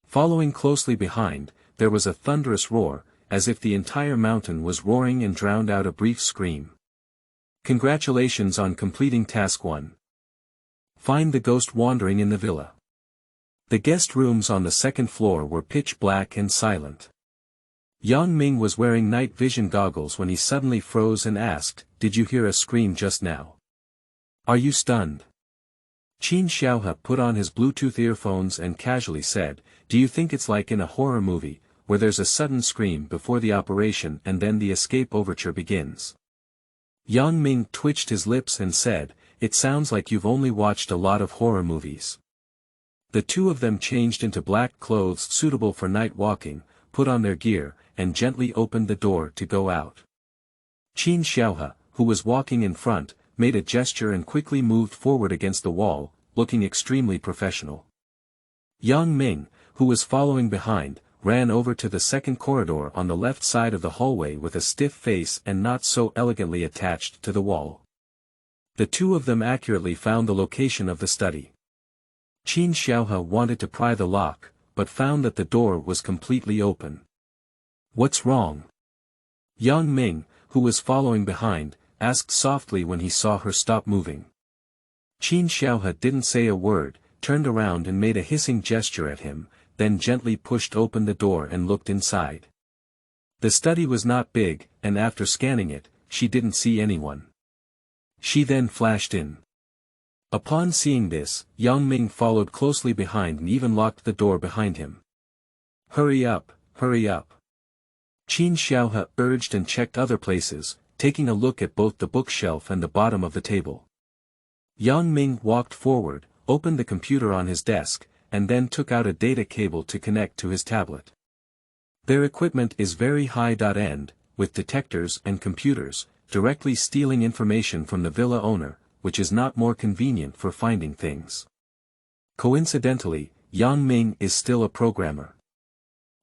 Following closely behind, there was a thunderous roar, as if the entire mountain was roaring and drowned out a brief scream. Congratulations on completing Task 1. Find the ghost wandering in the villa. The guest rooms on the second floor were pitch black and silent. Yang Ming was wearing night vision goggles when he suddenly froze and asked, "Did you hear a scream just now? Are you stunned?" Qin Xiaohe put on his Bluetooth earphones and casually said, "Do you think it's like in a horror movie, where there's a sudden scream before the operation and then the escape overture begins?" Yang Ming twitched his lips and said, "It sounds like you've only watched a lot of horror movies." The two of them changed into black clothes suitable for night walking, put on their gear, and gently opened the door to go out. Qin Xiaohe, who was walking in front, made a gesture and quickly moved forward against the wall, looking extremely professional. Yang Ming, who was following behind, ran over to the second corridor on the left side of the hallway with a stiff face and not so elegantly attached to the wall. The two of them accurately found the location of the study. Qin Xiaohe wanted to pry the lock, but found that the door was completely open. "What's wrong?" Yang Ming, who was following behind, asked softly when he saw her stop moving. Qin Xiaohe didn't say a word, turned around and made a hissing gesture at him, then gently pushed open the door and looked inside. The study was not big, and after scanning it, she didn't see anyone. She then flashed in. Upon seeing this, Yang Ming followed closely behind and even locked the door behind him. Hurry up, hurry up. Qin Xiaohe urged and checked other places, taking a look at both the bookshelf and the bottom of the table. Yang Ming walked forward, opened the computer on his desk, and then took out a data cable to connect to his tablet. Their equipment is very high-end, with detectors and computers, directly stealing information from the villa owner, which is not more convenient for finding things. Coincidentally, Yang Ming is still a programmer.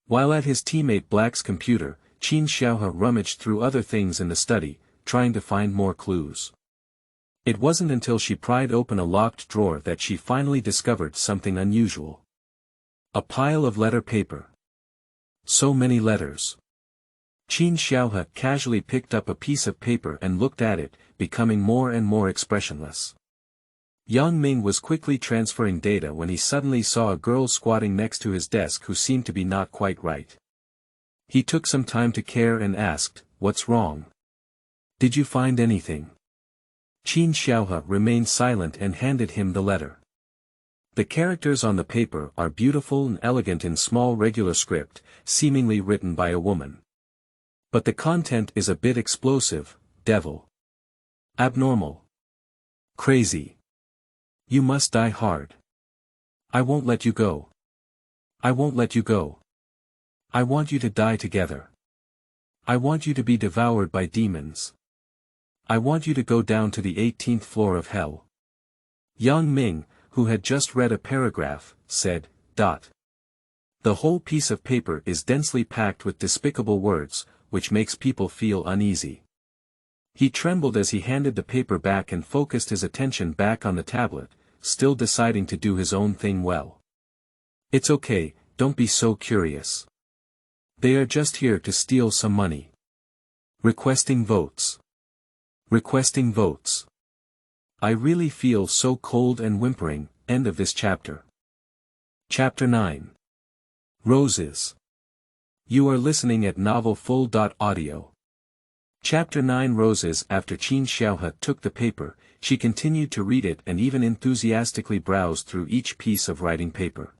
While at his teammate Black's computer, Qin Xiaohe rummaged through other things in the study, trying to find more clues. It wasn't until she pried open a locked drawer that she finally discovered something unusual. A pile of letter paper. So many letters. Qin Xiaohe casually picked up a piece of paper and looked at it, becoming more and more expressionless. Yang Ming was quickly transferring data when he suddenly saw a girl squatting next to his desk who seemed to be not quite right. He took some time to care and asked, "What's wrong? Did you find anything?" Qin Xiaohe remained silent and handed him the letter. The characters on the paper are beautiful and elegant in small regular script, seemingly written by a woman. But the content is a bit explosive, devil. Abnormal. Crazy. You must die hard. I won't let you go. I won't let you go. I want you to die together. I want you to be devoured by demons. I want you to go down to the 18th floor of hell. Yang Ming, who had just read a paragraph, said, The whole piece of paper is densely packed with despicable words, which makes people feel uneasy. He trembled as he handed the paper back and focused his attention back on the tablet, still deciding to do his own thing well. It's okay, don't be so curious. They are just here to steal some money. Requesting votes. Requesting votes. I really feel so cold and whimpering. End of this chapter. Chapter 9. Roses. You are listening at novelfull.audio. Chapter 9 Roses. After Qin Xiaohe took the paper, she continued to read it and even enthusiastically browsed through each piece of writing paper.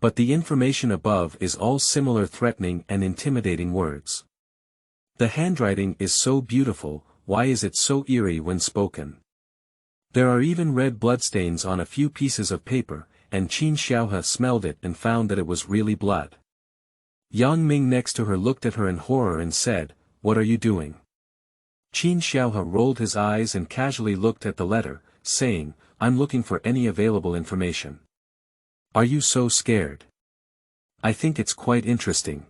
But the information above is all similar threatening and intimidating words. The handwriting is so beautiful, why is it so eerie when spoken? There are even red bloodstains on a few pieces of paper, and Qin Xiaohe smelled it and found that it was really blood. Yang Ming next to her looked at her in horror and said, "What are you doing?" Qin Xiaohe rolled his eyes and casually looked at the letter, saying, "I'm looking for any available information." "Are you so scared?" "I think it's quite interesting."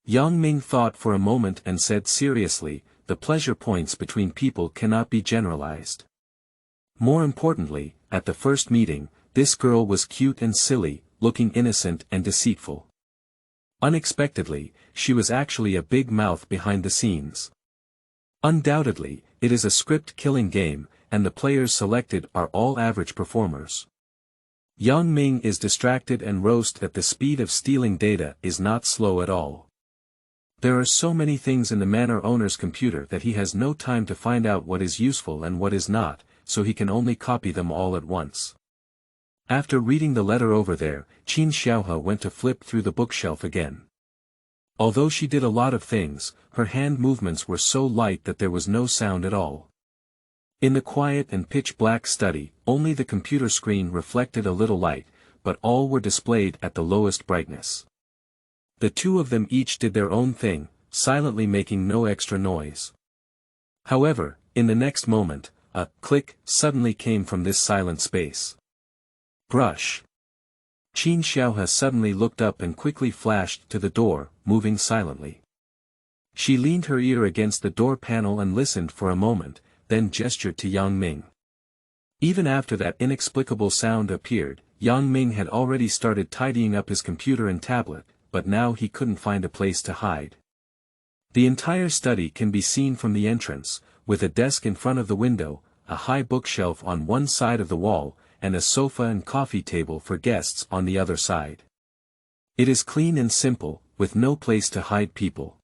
Yang Ming thought for a moment and said seriously, "The pleasure points between people cannot be generalized. More importantly, at the first meeting, this girl was cute and silly, looking innocent and deceitful. Unexpectedly, she was actually a big mouth behind the scenes. Undoubtedly, it is a script-killing game, and the players selected are all average performers." Yang Ming is distracted and roast at the speed of stealing data is not slow at all. There are so many things in the manor owner's computer that he has no time to find out what is useful and what is not, so he can only copy them all at once. After reading the letter over there, Qin Xiaohe went to flip through the bookshelf again. Although she did a lot of things, her hand movements were so light that there was no sound at all. In the quiet and pitch-black study, only the computer screen reflected a little light, but all were displayed at the lowest brightness. The two of them each did their own thing, silently making no extra noise. However, in the next moment, a click suddenly came from this silent space. Brush. Qin Xiaohe suddenly looked up and quickly flashed to the door, moving silently. She leaned her ear against the door panel and listened for a moment, then gestured to Yang Ming. Even after that inexplicable sound appeared, Yang Ming had already started tidying up his computer and tablet, but now he couldn't find a place to hide. The entire study can be seen from the entrance, with a desk in front of the window, a high bookshelf on one side of the wall, and a sofa and coffee table for guests on the other side. It is clean and simple, with no place to hide people.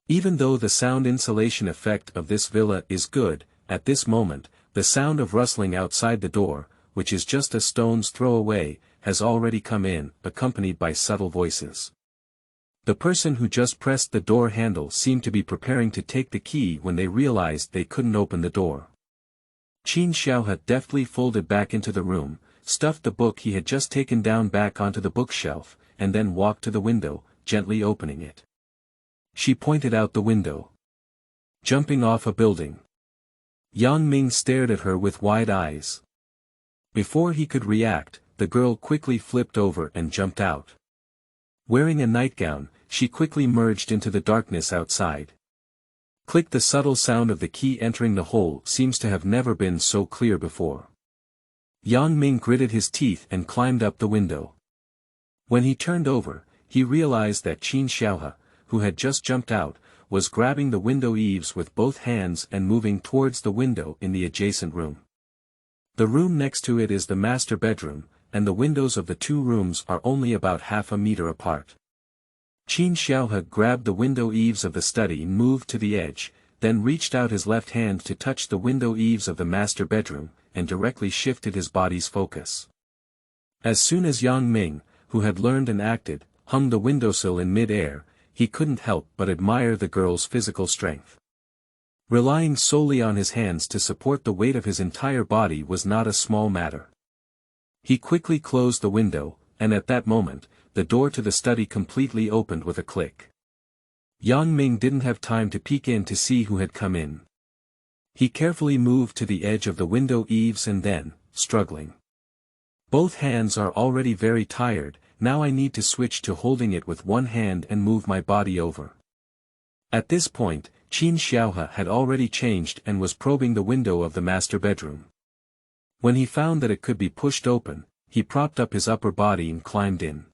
Even though the sound insulation effect of this villa is good, at this moment, the sound of rustling outside the door, which is just a stone's throw away, has already come in, accompanied by subtle voices. The person who just pressed the door handle seemed to be preparing to take the key when they realized they couldn't open the door. Qin Xiao had deftly folded back into the room, stuffed the book he had just taken down back onto the bookshelf, and then walked to the window, gently opening it. She pointed out the window. Jumping off a building. Yang Ming stared at her with wide eyes. Before he could react, the girl quickly flipped over and jumped out. Wearing a nightgown, she quickly merged into the darkness outside. Click. The subtle sound of the key entering the hole seems to have never been so clear before. Yang Ming gritted his teeth and climbed up the window. When he turned over, he realized that Qin Xiaohe, who had just jumped out, was grabbing the window eaves with both hands and moving towards the window in the adjacent room. The room next to it is the master bedroom, and the windows of the two rooms are only about half a meter apart. Qin Xiaohe grabbed the window eaves of the study and moved to the edge, then reached out his left hand to touch the window eaves of the master bedroom, and directly shifted his body's focus. As soon as Yang Ming, who had learned and acted, hung the windowsill in mid-air, he couldn't help but admire the girl's physical strength. Relying solely on his hands to support the weight of his entire body was not a small matter. He quickly closed the window, and at that moment, the door to the study completely opened with a click. Yang Ming didn't have time to peek in to see who had come in. He carefully moved to the edge of the window eaves and then, struggling. Both hands are already very tired, now I need to switch to holding it with one hand and move my body over. At this point, Qin Xiaohe had already changed and was probing the window of the master bedroom. When he found that it could be pushed open, he propped up his upper body and climbed in.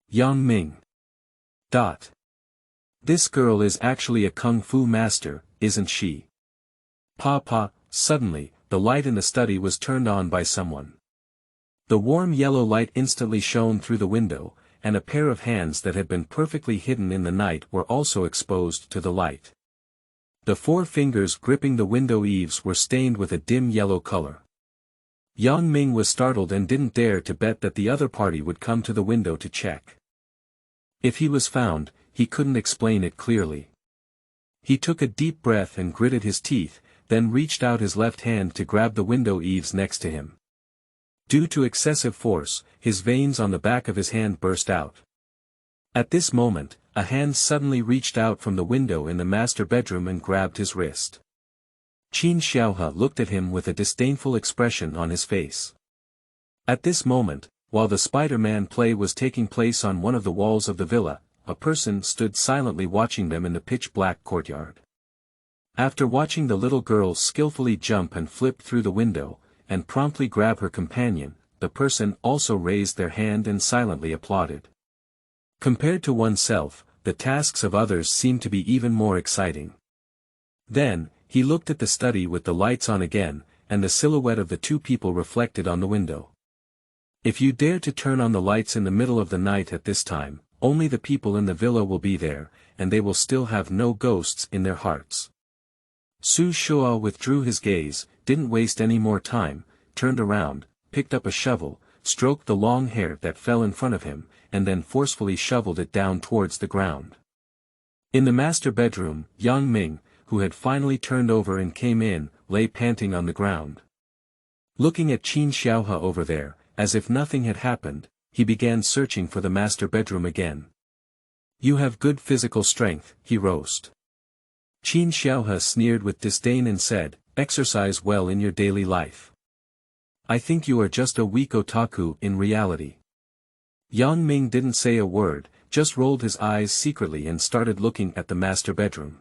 Yang Ming. This girl is actually a kung fu master, isn't she? Suddenly, the light in the study was turned on by someone. The warm yellow light instantly shone through the window, and a pair of hands that had been perfectly hidden in the night were also exposed to the light. The 4 fingers gripping the window eaves were stained with a dim yellow color. Yang Ming was startled and didn't dare to bet that the other party would come to the window to check. If he was found, he couldn't explain it clearly. He took a deep breath and gritted his teeth, then reached out his left hand to grab the window eaves next to him. Due to excessive force, his veins on the back of his hand burst out. At this moment, a hand suddenly reached out from the window in the master bedroom and grabbed his wrist. Qin Xiaohe looked at him with a disdainful expression on his face. At this moment, while the Spider-Man play was taking place on one of the walls of the villa, a person stood silently watching them in the pitch-black courtyard. After watching the little girl skillfully jump and flip through the window, and promptly grab her companion, the person also raised their hand and silently applauded. Compared to oneself, the tasks of others seemed to be even more exciting. Then, he looked at the study with the lights on again, and the silhouette of the 2 people reflected on the window. If you dare to turn on the lights in the middle of the night at this time, only the people in the villa will be there, and they will still have no ghosts in their hearts. Xu Shuo withdrew his gaze, didn't waste any more time, turned around, picked up a shovel, stroked the long hair that fell in front of him, and then forcefully shoveled it down towards the ground. In the master bedroom, Yang Ming, who had finally turned over and came in, lay panting on the ground. Looking at Qin Xiaohe over there, as if nothing had happened, he began searching for the master bedroom again. You have good physical strength, he roasted. Qin Xiaohe sneered with disdain and said, exercise well in your daily life. I think you are just a weak otaku in reality. Yang Ming didn't say a word, just rolled his eyes secretly and started looking at the master bedroom.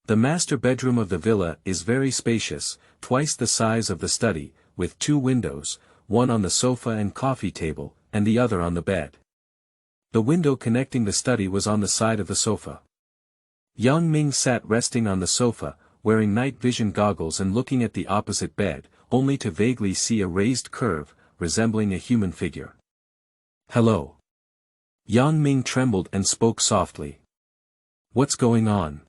The master bedroom of the villa is very spacious, twice the size of the study, with 2 windows, one on the sofa and coffee table, and the other on the bed. The window connecting the study was on the side of the sofa. Yang Ming sat resting on the sofa, wearing night vision goggles and looking at the opposite bed, only to vaguely see a raised curve, resembling a human figure. Hello. Yang Ming trembled and spoke softly. What's going on?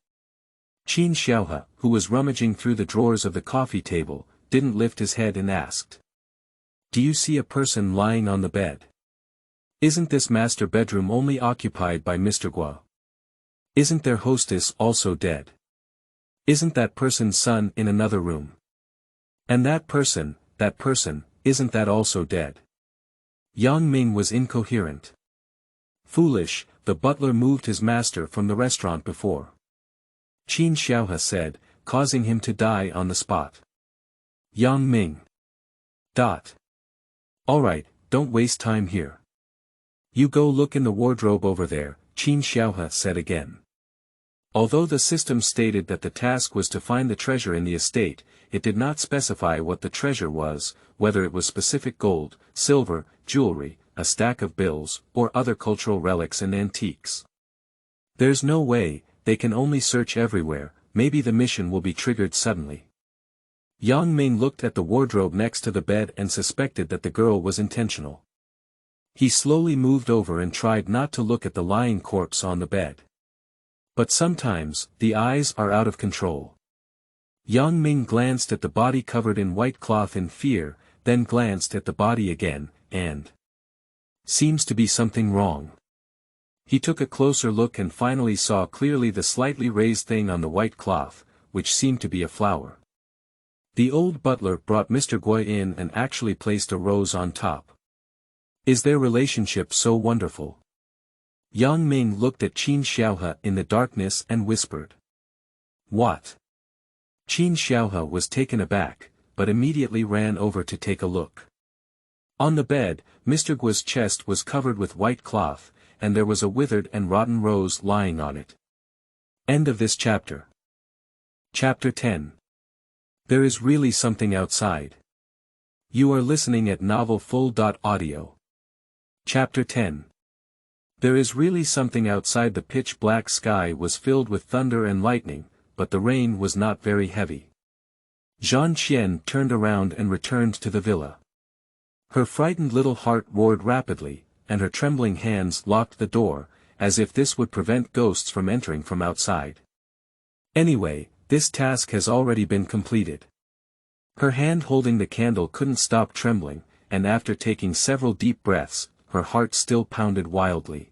Qin Xiaohe, who was rummaging through the drawers of the coffee table, didn't lift his head and asked. Do you see a person lying on the bed? Isn't this master bedroom only occupied by Mr. Guo? Isn't their hostess also dead? Isn't that person's son in another room? And that person, isn't that also dead? Yang Ming was incoherent. Foolish, the butler moved his master from the restaurant before. Qin Xiaohe said, causing him to die on the spot. Yang Ming. Alright, don't waste time here. You go look in the wardrobe over there, Qin Xiaohe said again. Although the system stated that the task was to find the treasure in the estate, it did not specify what the treasure was, whether it was specific gold, silver, jewelry, a stack of bills, or other cultural relics and antiques. There's no way, they can only search everywhere, maybe the mission will be triggered suddenly. Yang Ming looked at the wardrobe next to the bed and suspected that the girl was intentional. He slowly moved over and tried not to look at the lying corpse on the bed. But sometimes, the eyes are out of control. Yang Ming glanced at the body covered in white cloth in fear, then glanced at the body again, and seems to be something wrong. He took a closer look and finally saw clearly the slightly raised thing on the white cloth, which seemed to be a flower. The old butler brought Mr. Gui in and actually placed a rose on top. Is their relationship so wonderful? Yang Ming looked at Qin Xiaohe in the darkness and whispered. What? Qin Xiaohe was taken aback, but immediately ran over to take a look. On the bed, Mr. Gui's chest was covered with white cloth, and there was a withered and rotten rose lying on it. End of this chapter. Chapter 10. There is really something outside. You are listening at novelfull.audio. Chapter 10. There is really something outside. The pitch-black sky was filled with thunder and lightning, but the rain was not very heavy. Zhang Qian turned around and returned to the villa. Her frightened little heart roared rapidly, and her trembling hands locked the door, as if this would prevent ghosts from entering from outside. Anyway, this task has already been completed. Her hand holding the candle couldn't stop trembling, and after taking several deep breaths, her heart still pounded wildly.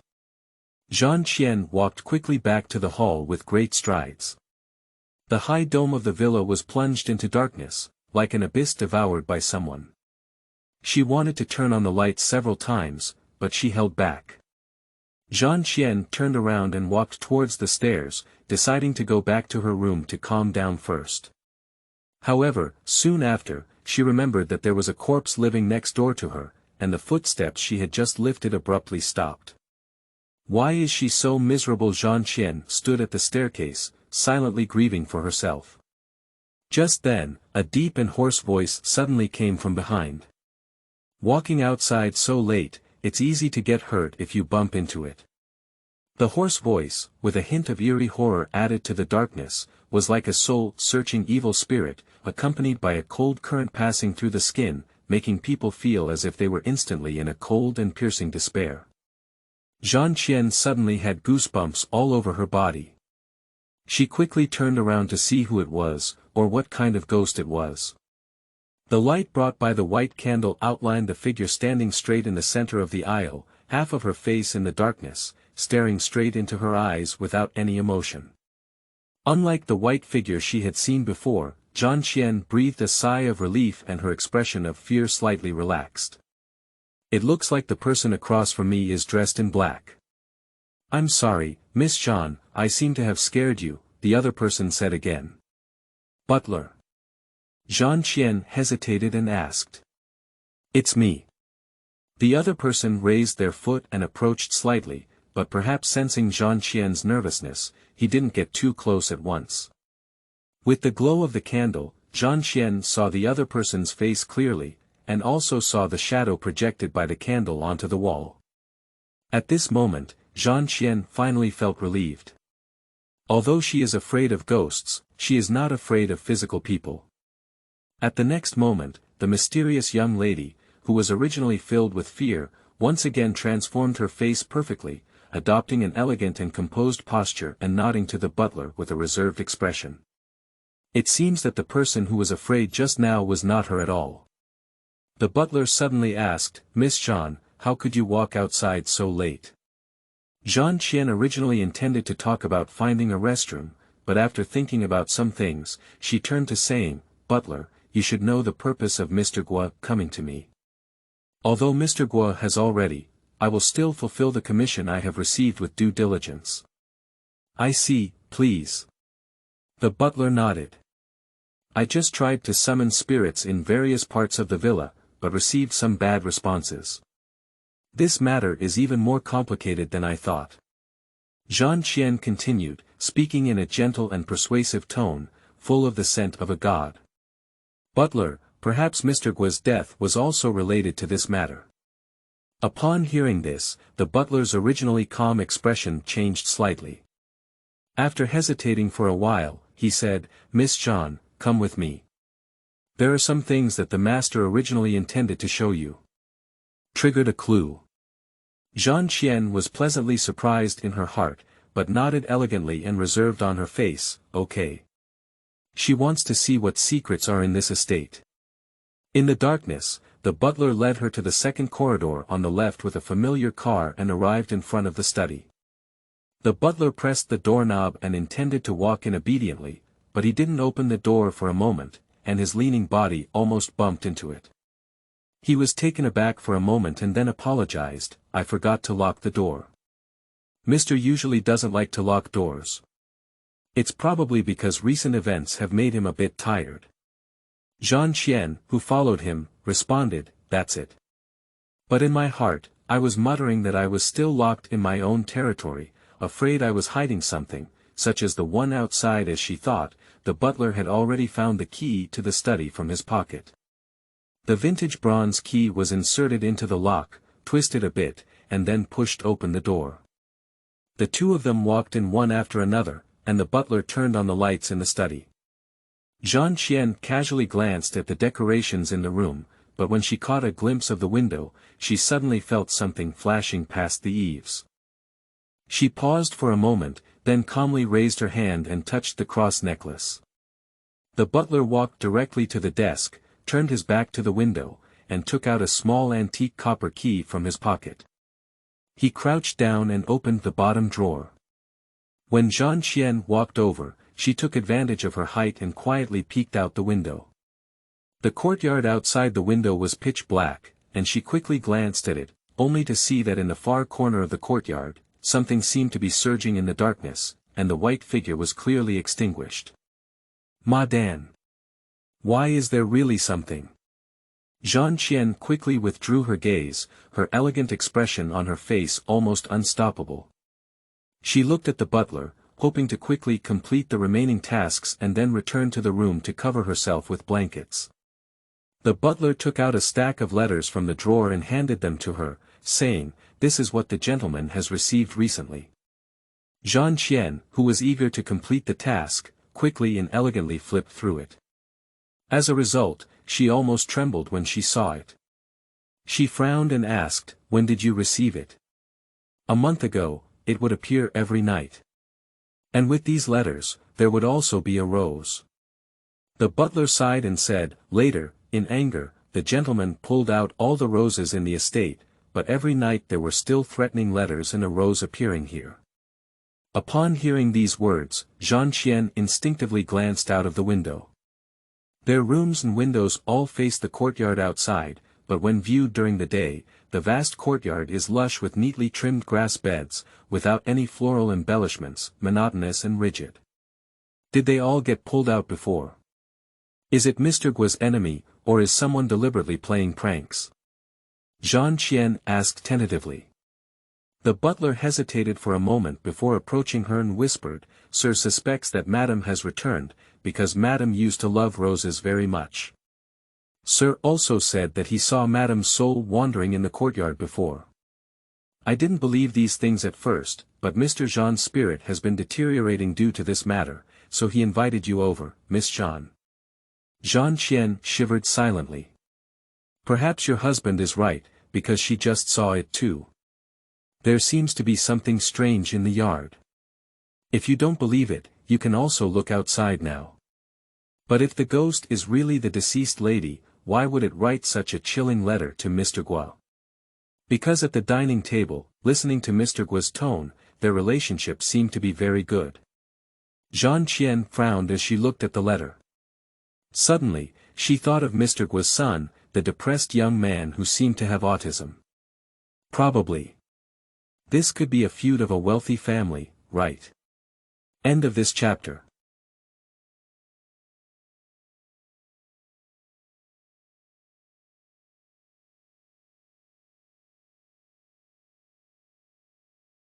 Zhang Qian walked quickly back to the hall with great strides. The high dome of the villa was plunged into darkness, like an abyss devoured by someone. She wanted to turn on the lights several times, but she held back. Zhang Qian turned around and walked towards the stairs, deciding to go back to her room to calm down first. However, soon after, she remembered that there was a corpse living next door to her, and the footsteps she had just lifted abruptly stopped. Why is she so miserable? Zhang Qian stood at the staircase, silently grieving for herself. Just then, a deep and hoarse voice suddenly came from behind. Walking outside so late, it's easy to get hurt if you bump into it. The hoarse voice, with a hint of eerie horror added to the darkness, was like a soul-searching evil spirit, accompanied by a cold current passing through the skin, making people feel as if they were instantly in a cold and piercing despair. Zhang Qian suddenly had goosebumps all over her body. She quickly turned around to see who it was, or what kind of ghost it was. The light brought by the white candle outlined the figure standing straight in the center of the aisle, half of her face in the darkness, staring straight into her eyes without any emotion. Unlike the white figure she had seen before, Zhang Qian breathed a sigh of relief and her expression of fear slightly relaxed. It looks like the person across from me is dressed in black. I'm sorry, Miss Zhang, I seem to have scared you, the other person said again. Butler. Zhang Qian hesitated and asked. It's me. The other person raised their foot and approached slightly, but perhaps sensing Zhang Qian's nervousness, he didn't get too close at once. With the glow of the candle, Zhang Qian saw the other person's face clearly, and also saw the shadow projected by the candle onto the wall. At this moment, Zhang Qian finally felt relieved. Although she is afraid of ghosts, she is not afraid of physical people. At the next moment, the mysterious young lady, who was originally filled with fear, once again transformed her face perfectly, adopting an elegant and composed posture and nodding to the butler with a reserved expression. It seems that the person who was afraid just now was not her at all. The butler suddenly asked, Miss Jean, how could you walk outside so late? Jean Qian originally intended to talk about finding a restroom, but after thinking about some things, she turned to saying, Butler, you should know the purpose of Mr. Guo coming to me. Although Mr. Guo has already, I will still fulfill the commission I have received with due diligence. I see, please. The butler nodded. I just tried to summon spirits in various parts of the villa, but received some bad responses. This matter is even more complicated than I thought. Jean Qian continued, speaking in a gentle and persuasive tone, full of the scent of a god. Butler, perhaps Mr. Guo's death was also related to this matter. Upon hearing this, the butler's originally calm expression changed slightly. After hesitating for a while, he said, Miss Jean, come with me. There are some things that the master originally intended to show you. Triggered a clue. Jean Qian was pleasantly surprised in her heart, but nodded elegantly and reserved on her face, okay. She wants to see what secrets are in this estate. In the darkness, the butler led her to the second corridor on the left with a familiar car and arrived in front of the study. The butler pressed the doorknob and intended to walk in obediently, but he didn't open the door for a moment, and his leaning body almost bumped into it. He was taken aback for a moment and then apologized, I forgot to lock the door. Mr. usually doesn't like to lock doors. It's probably because recent events have made him a bit tired. Jean Qian, who followed him, responded, that's it. But in my heart, I was muttering that I was still locked in my own territory, afraid I was hiding something, such as the one outside as she thought. The butler had already found the key to the study from his pocket. The vintage bronze key was inserted into the lock, twisted a bit, and then pushed open the door. The two of them walked in one after another, and the butler turned on the lights in the study. Jean Qian casually glanced at the decorations in the room, but when she caught a glimpse of the window, she suddenly felt something flashing past the eaves. She paused for a moment, then calmly raised her hand and touched the cross necklace. The butler walked directly to the desk, turned his back to the window, and took out a small antique copper key from his pocket. He crouched down and opened the bottom drawer. When Jean Qian walked over, she took advantage of her height and quietly peeked out the window. The courtyard outside the window was pitch black, and she quickly glanced at it, only to see that in the far corner of the courtyard, something seemed to be surging in the darkness, and the white figure was clearly extinguished. Madame. Why is there really something? Jean Qian quickly withdrew her gaze, her elegant expression on her face almost unstoppable. She looked at the butler, hoping to quickly complete the remaining tasks and then return to the room to cover herself with blankets. The butler took out a stack of letters from the drawer and handed them to her, saying, this is what the gentleman has received recently. Jean Qian, who was eager to complete the task, quickly and elegantly flipped through it. As a result, she almost trembled when she saw it. She frowned and asked, when did you receive it? A month ago, it would appear every night. And with these letters, there would also be a rose. The butler sighed and said, later, in anger, the gentleman pulled out all the roses in the estate, but every night there were still threatening letters and a rose appearing here. Upon hearing these words, Jean Qian instinctively glanced out of the window. Their rooms and windows all face the courtyard outside, but when viewed during the day, the vast courtyard is lush with neatly trimmed grass beds, without any floral embellishments, monotonous and rigid. Did they all get pulled out before? Is it Mr. Guo's enemy, or is someone deliberately playing pranks? Jean Qian asked tentatively. The butler hesitated for a moment before approaching her and whispered, Sir suspects that Madame has returned, because Madame used to love roses very much. Sir also said that he saw Madame's soul wandering in the courtyard before. I didn't believe these things at first, but Mr. Jean's spirit has been deteriorating due to this matter, so he invited you over, Miss Jean. Jean Qian shivered silently. Perhaps your husband is right, because she just saw it too. There seems to be something strange in the yard. If you don't believe it, you can also look outside now. But if the ghost is really the deceased lady, why would it write such a chilling letter to Mr. Guo? Because at the dining table, listening to Mr. Guo's tone, their relationship seemed to be very good. Zhang Qian frowned as she looked at the letter. Suddenly, she thought of Mr. Guo's son, the depressed young man who seemed to have autism. Probably. This could be a feud of a wealthy family, right? End of this chapter.